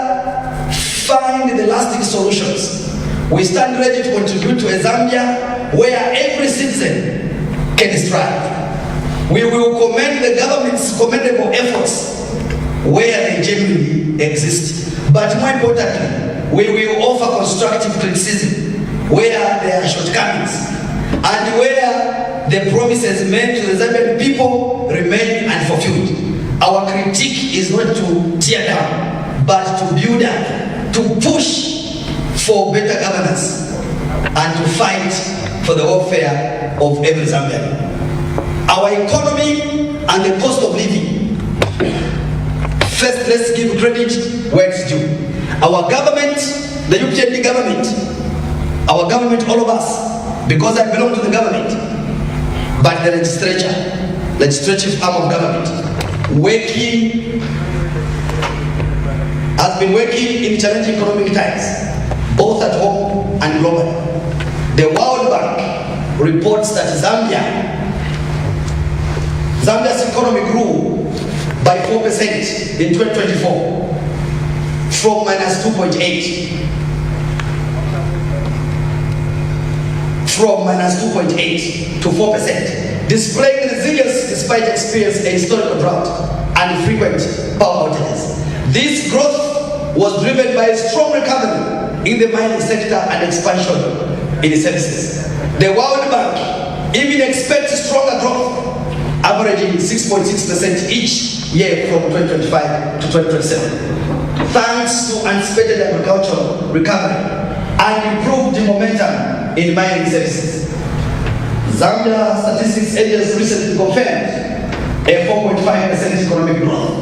find the lasting solutions. We stand ready to contribute to a Zambia where every citizen can strive. We will commend the government's commendable efforts where they genuinely exist. But more importantly, we will offer constructive criticism where there are shortcomings and where the promises made to the Zambian people remain unfulfilled. Our critique is not to tear down, but to build up, to push for better governance, and to fight for the welfare of every Zambian. Our economy and the cost of living. First, let's give credit where it's due. Our government, the UPND government, our government, all of us, because I belong to the government, but the legislative arm of government, has been working in challenging economic times, both at home and globally. The World Bank reports that Zambia's economy grew by 4% in 2024, from -2.8 to 4%, displaying resilience despite experiencing a historical drought and frequent power outages. This growth was driven by a strong recovery in the mining sector and expansion in services. The World Bank even expects stronger growth, averaging 6.6% each year from 2025 to 2027, thanks to anticipated agricultural recovery and improved momentum in mining services. Zambia Statistics Agency recently confirmed a 4.5% economic growth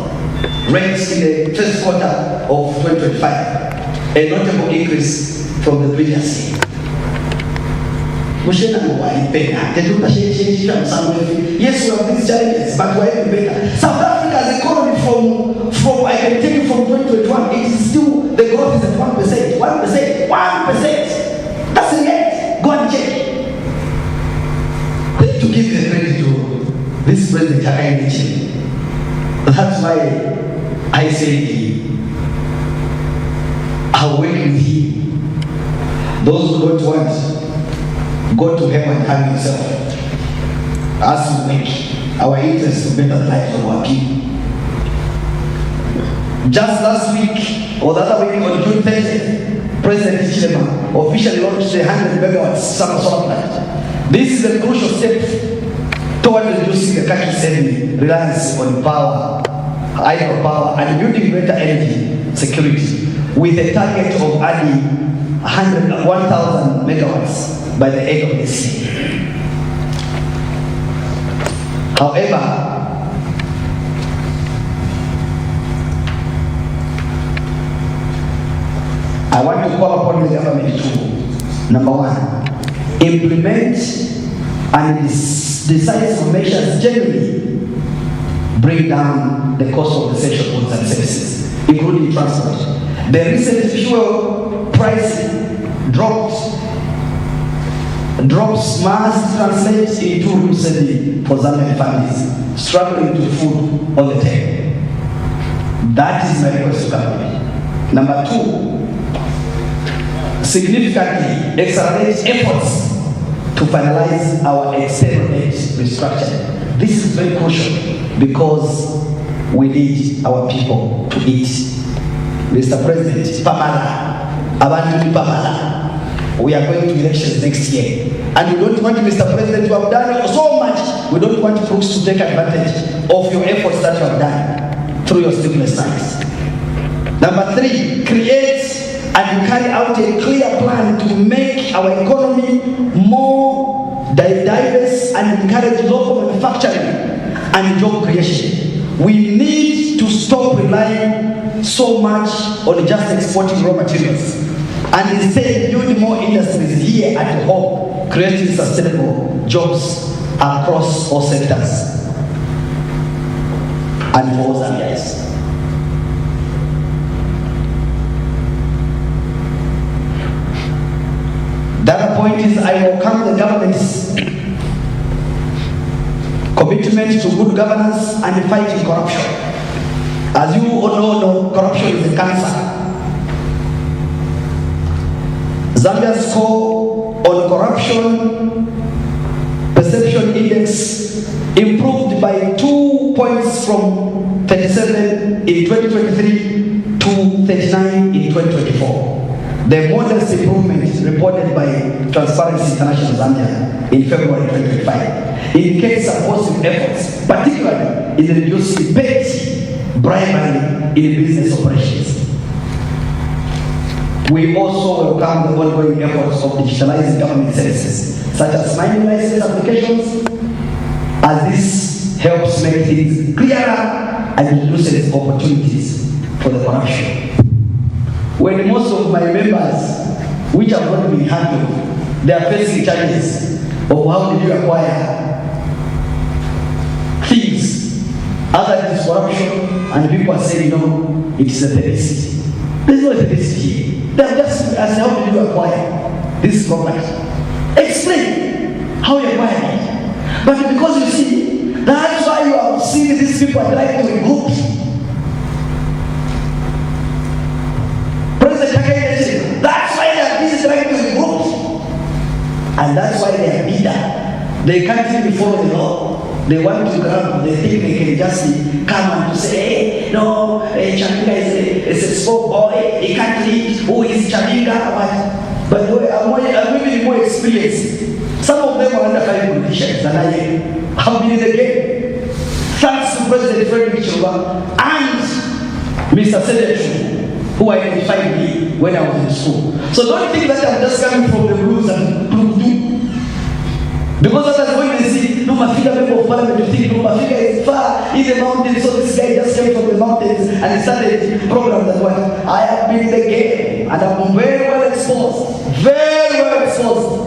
rate in the first quarter of 2025, a notable increase from the previous year. Yes, we have these challenges, but we're even better. South Africa's economy from I can tell you from 2021, it is still, the growth is at 1%. That's the rate. Go and check. To give the credit to this president, that's why I say I'll work with him. Those who don't want, go to heaven and hang yourself. As we make our interest to better the lives of our people. Just last week, or the other week on June 30th, President Chabinga officially launched the 100 megawatts summer solar plant. This is a crucial step toward reducing the country's reliance on power, idle power, and building greater energy security, with a target of adding 1,000 megawatts by the end of this year. However, I want to call upon the government to, number one, implement and decisive measures generally bring down the cost of essential goods and services, including transport. The recent fuel price drops must translate into real saving for Zambian families struggling to food on the table. That is my request to government. Number two, significantly accelerate efforts to finalize our external debt restructuring. This is very crucial because we need our people to eat. Mr. President, Pamala, Abantu Pamala. We are going to elections next year. And we don't want Mr. President to have done so much. We don't want folks to take advantage of your efforts that you have done through your stimulus plans. Number three, create and carry out a clear plan to make our economy more diverse and encourage local manufacturing and job creation. We need to stop relying so much on just exporting raw materials and instead build more industries here at home, creating sustainable jobs across all sectors and for all Zambians. The other point is I welcome the government's commitment to good governance and fighting corruption. As you all know, corruption is a cancer. Zambia's score on corruption perception index improved by 2 points from 37 in 2023 to 39 in 2024. The modest improvement reported by Transparency International Zambia in February 2025 indicates some positive efforts, particularly in reducing petty bribery in business operations. We also welcome the ongoing efforts of digitalizing government services, such as mining license applications, as this helps make things clearer and reduces opportunities for the corruption. When most of my members, which have not been handled, they are facing challenges of how did you acquire things, other than corruption, and people are saying, no, it is a publicity. There's no publicity here. They are just asking, how did you acquire this property? Explain how you acquired it. But because you see, that's why you have seen these people are trying to recruit. That's why they are busy trying to recruit. And that's why they are bitter. They can't even follow the law. They want to grab, they think they can just come and to say, hey, no, Chabinga is a small boy, he can't lead, who is Chabinga? What? But I'm really more experienced. Some of them are under 5 politicians than I am. I've been in the game. Thanks to President Frederick Chilwa and Mr. Senator, who identified me when I was in school. So don't think that I'm just coming from the blues and blue. Because others when they see, no, Mafika member of parliament, you think, no, Mafika is far in the mountains, so this guy just came from the mountains and he started programs that what I have been in the game and I'm very well exposed. Very well exposed.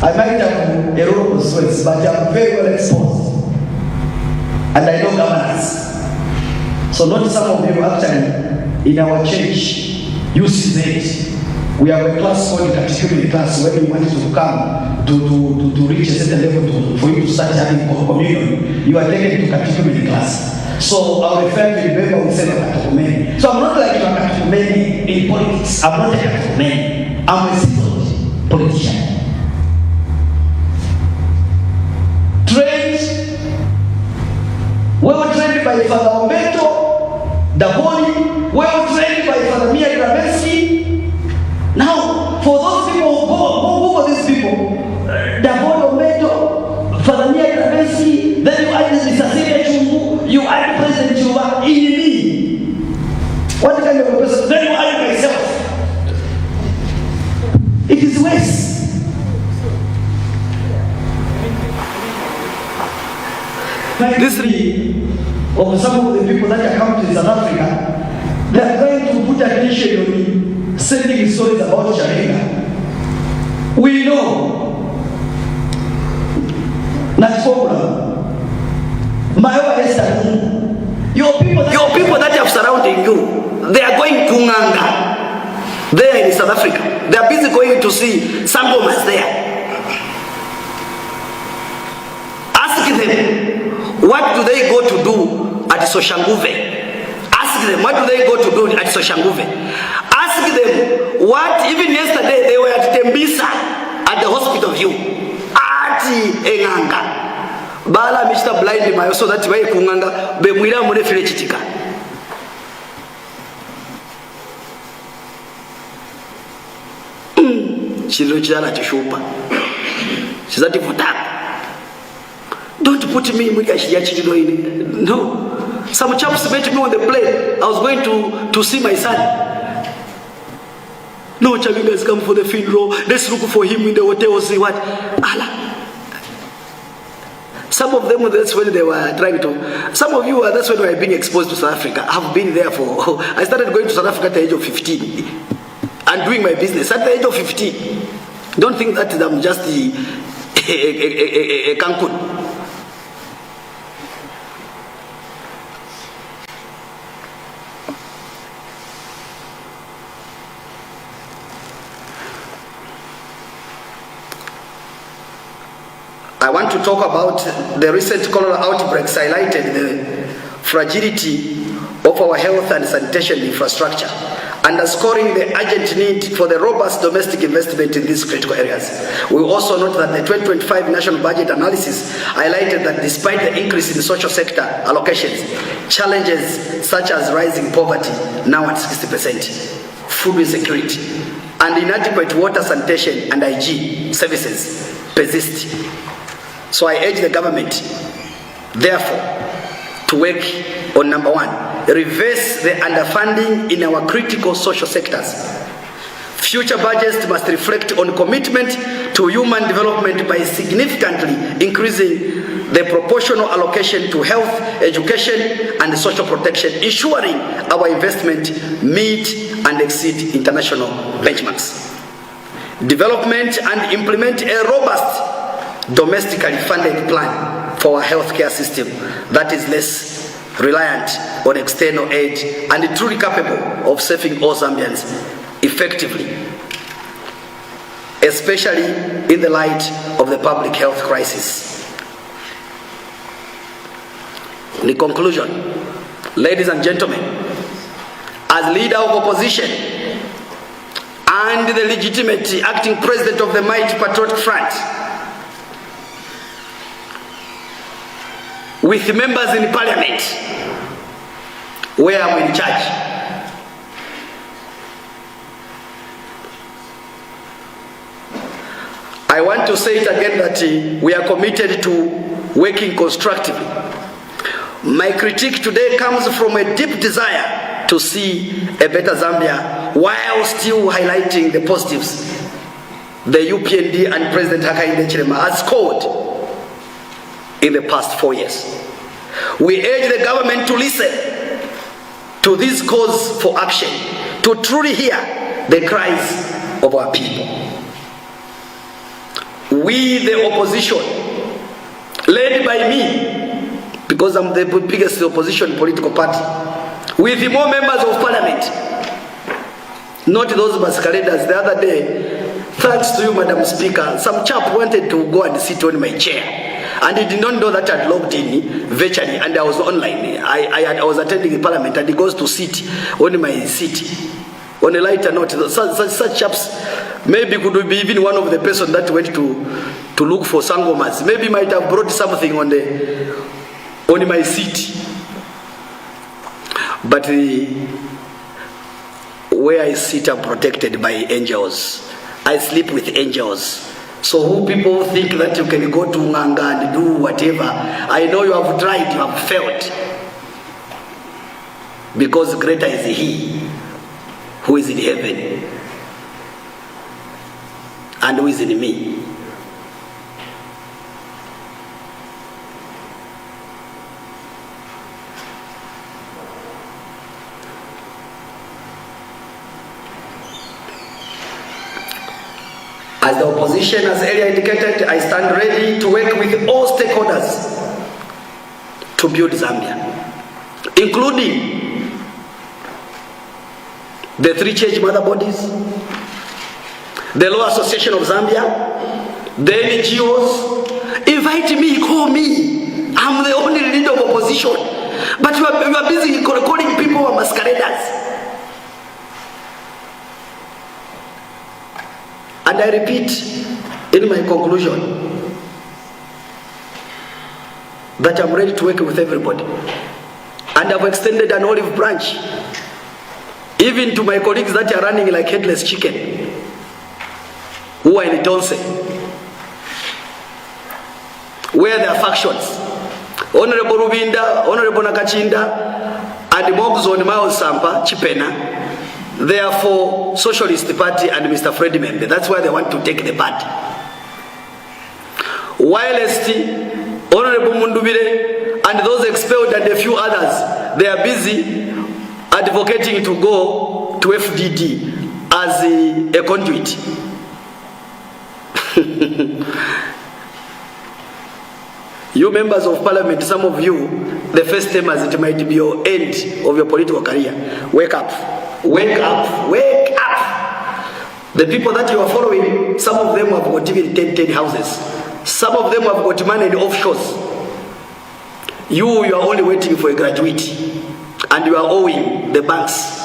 I might have a rope of sweats, but I'm very well exposed. And I know governance. So not some of you actually in our church use it. We have a class called catechumen class when you want to come to reach a certain level for you to start having communion. You are taken to catechumen class. So I'll refer to the member who said catechumen. So I'm not like a catechumen in politics. I'm not a catechumen. I'm a civil politician. Trained, well trained by Father Ometo, the Holy, well trained by Father Mia Graveski. Now, for those people who are these people, the Holy Ometo, Father Mia Graveski, then you add Mr. Sebe Chungu, you add President Chumba, in me. What kind of a person? Then you add myself. It is waste. This of some of the people that are coming to South Africa, they are trying to put attention on me, sending stories about Chabinga. We know that formula. Your people that have surrounding you, they are going to Nganga. There in South Africa. They are busy going to see Sangomas there. Ask them. What do they go to do at Soshanguve? Ask them, what do they go to do at Soshanguve? Ask them, what, even yesterday they were at Tembisa, at the hospital view. Ati Enganga. Bala Mr. Blind Mayo, so that way Kunganga, Bemuira Monefile Chitika. Chilochana Chishupa. She's at the don't put me in. No. Some chaps met me on the plane. I was going to see my son. No, Chabinga has come for the funeral. Let's look for him in the hotel. See what? Allah. Some of them, that's when they were trying to, some of you, that's when we were being exposed to South Africa. I've been there for, I started going to South Africa at the age of 15 and doing my business at the age of 15. Don't think that I'm just a Cancun. I want to talk about the recent cholera outbreaks highlighted the fragility of our health and sanitation infrastructure, underscoring the urgent need for the robust domestic investment in these critical areas. We also note that the 2025 national budget analysis highlighted that despite the increase in the social sector allocations, challenges such as rising poverty, now at 60%, food insecurity, and inadequate water, sanitation, and hygiene services persist. So I urge the government, therefore, to work on number one, reverse the underfunding in our critical social sectors. Future budgets must reflect on commitment to human development by significantly increasing the proportional allocation to health, education, and social protection, ensuring our investment meet and exceed international benchmarks. Development and implement a robust domestically funded plan for our healthcare system that is less reliant on external aid and truly capable of serving all Zambians effectively, especially in the light of the public health crisis. In conclusion, ladies and gentlemen, as leader of opposition and the legitimate acting president of the Mighty Patriotic Front, with members in parliament where I'm in charge, I want to say it again that we are committed to working constructively. My critique today comes from a deep desire to see a better Zambia while still highlighting the positives the UPND and President Hakainde Hichilema has scored in the past 4 years. We urge the government to listen to this calls for action, to truly hear the cries of our people. We, the opposition, led by me, because I'm the biggest opposition political party, with more members of parliament, not those masqueraders. The other day, thanks to you, Madam Speaker, some chap wanted to go and sit on my chair. And he did not know that I'd logged in virtually and I was online. I was attending the parliament and he goes to sit on my seat. On a lighter note, such chaps maybe could be even one of the person that went to look for sangomas. Maybe might have brought something on my seat. But where I sit, I'm protected by angels. I sleep with angels. So who people think that you can go to Nganga and do whatever, I know you have tried, you have failed. Because greater is he who is in heaven and who is in me. As the opposition has earlier indicated, I stand ready to work with all stakeholders to build Zambia, including the 3 church mother bodies, the Law Association of Zambia, the NGOs. Invite me, call me. I'm the only leader of opposition. But you are busy calling people who are masqueraders. And I repeat in my conclusion that I'm ready to work with everybody. And I've extended an olive branch even to my colleagues that are running like headless chicken, who are in Tonse, where there are factions. Honorable Rubinda, Honorable Nakachinda, and Mogzon Mao Sampa, Chipena, they are for Socialist Party and Mr. Freddy Membe. That's why they want to take the party. Whilst Honorable Mundubire and those expelled and a few others, they are busy advocating to go to FDD as a conduit. You members of parliament, some of you, the first time as it might be your end of your political career. Wake up. Wake up. Wake up. The people that you are following, some of them have got even 10 houses. Some of them have got money in offshores. You are only waiting for a gratuity. And you are owing the banks.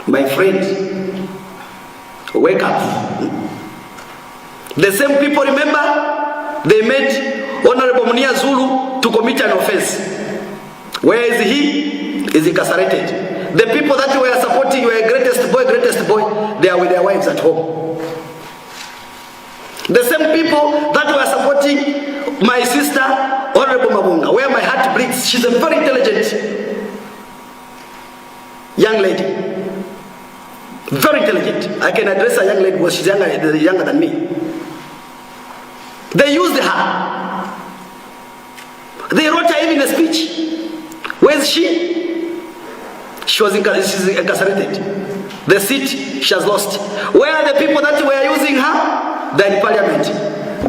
My friend, wake up. The same people, remember, they made Honorable Munia Zulu to commit an offense. Where is he? Is incarcerated. The people that were supporting your greatest boy, they are with their wives at home. The same people that were supporting my sister, Honorable Mabunga, where my heart bleeds. She's a very intelligent young lady. Very intelligent. I can address a young lady because she's younger than me. They used her. They wrote her even a speech. Where is she? She's incarcerated. The seat she has lost. Where are the people that were using her? They're in parliament.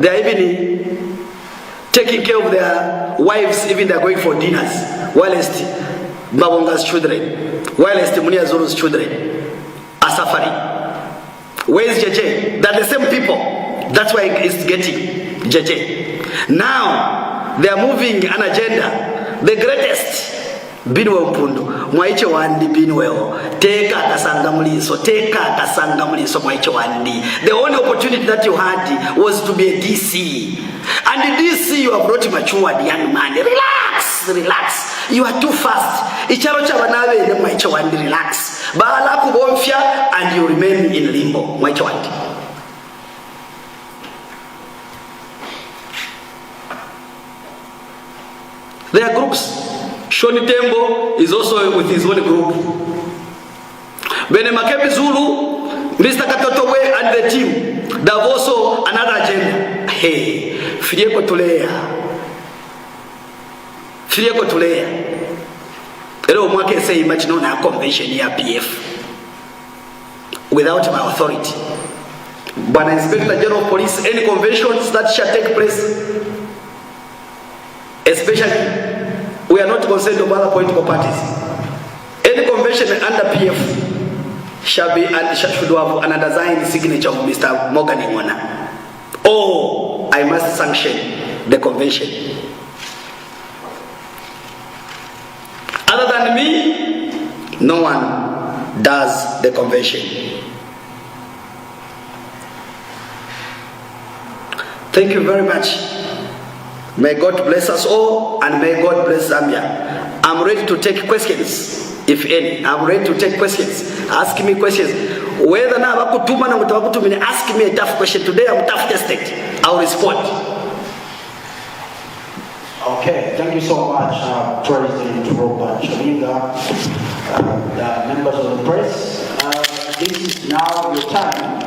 They are even taking care of their wives, even they're going for dinners. Whilst Mabonga's children, whilst Munia Zulu's children are suffering. Where is JJ? They're the same people. That's why it's getting JJ. Now, they are moving an agenda. The greatest. Binwe Mpundu. Mwaiche wandi binweo. Teka kasanga muliso mwaiche wandi. The only opportunity that you had was to be a DC. And the DC, you have brought matured young man. Relax, relax. You are too fast. Icharo chabanawe ne mwaiche wandi, relax. Baala kubomfya and you remain in limbo. Mwaiche wandi. There are groups. Shoni Tembo is also with his own group. Bene Makebi Zulu, Mr. Katotowe and the team, they have also another agenda. Hey, Filieko Tulea. Filieko Tulea. Hello, Mwake say imagine on a convention here, PF. Without my authority. But Inspector General of Police, any conventions that shall take place, especially, we are not concerned of other political parties. Any convention under PF shall be and should have an undersigned signature of Mr. Morgan Ingona. Oh, I must sanction the convention. Other than me, no one does the convention. Thank you very much. May God bless us all and may God bless Zambia. I'm ready to take questions, if any. I'm ready to take questions. Ask me questions. Whether now ask me a tough question. Today I'm tough tested. I'll respond. Okay, thank you so much, President Robert Chabinga, members of the press. This is now your time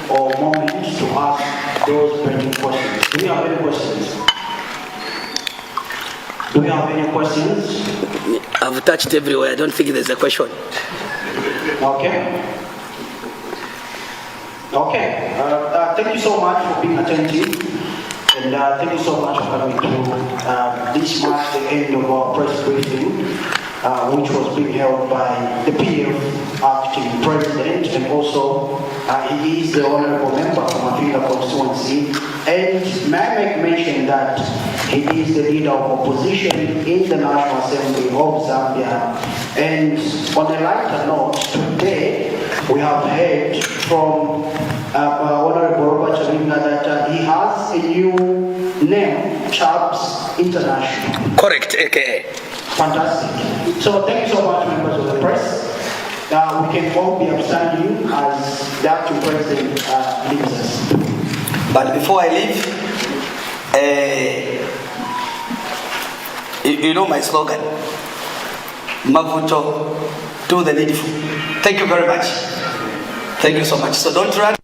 or moment to ask those burning questions. Do you have any questions? Do you have any questions? I've touched everywhere. I don't think there's a question. Okay. Okay. Thank you so much for being attentive. And thank you so much for coming to this marks the end of our press briefing, which was being held by the PF acting president, and also he is the honorable member from Chabinga constituency. And may I make mention that he is the leader of opposition in the National Assembly of Zambia. And on a lighter note, today we have heard from Honorable Robert Chabinga that he has a new name, Chabs International. Correct, AKA. Fantastic. So thank you so much, members of the press. We can all be upstanding as the acting president leaves us. But before I leave, you know my slogan, Mavuto, do the needful. Thank you very much. Thank you so much. So don't run.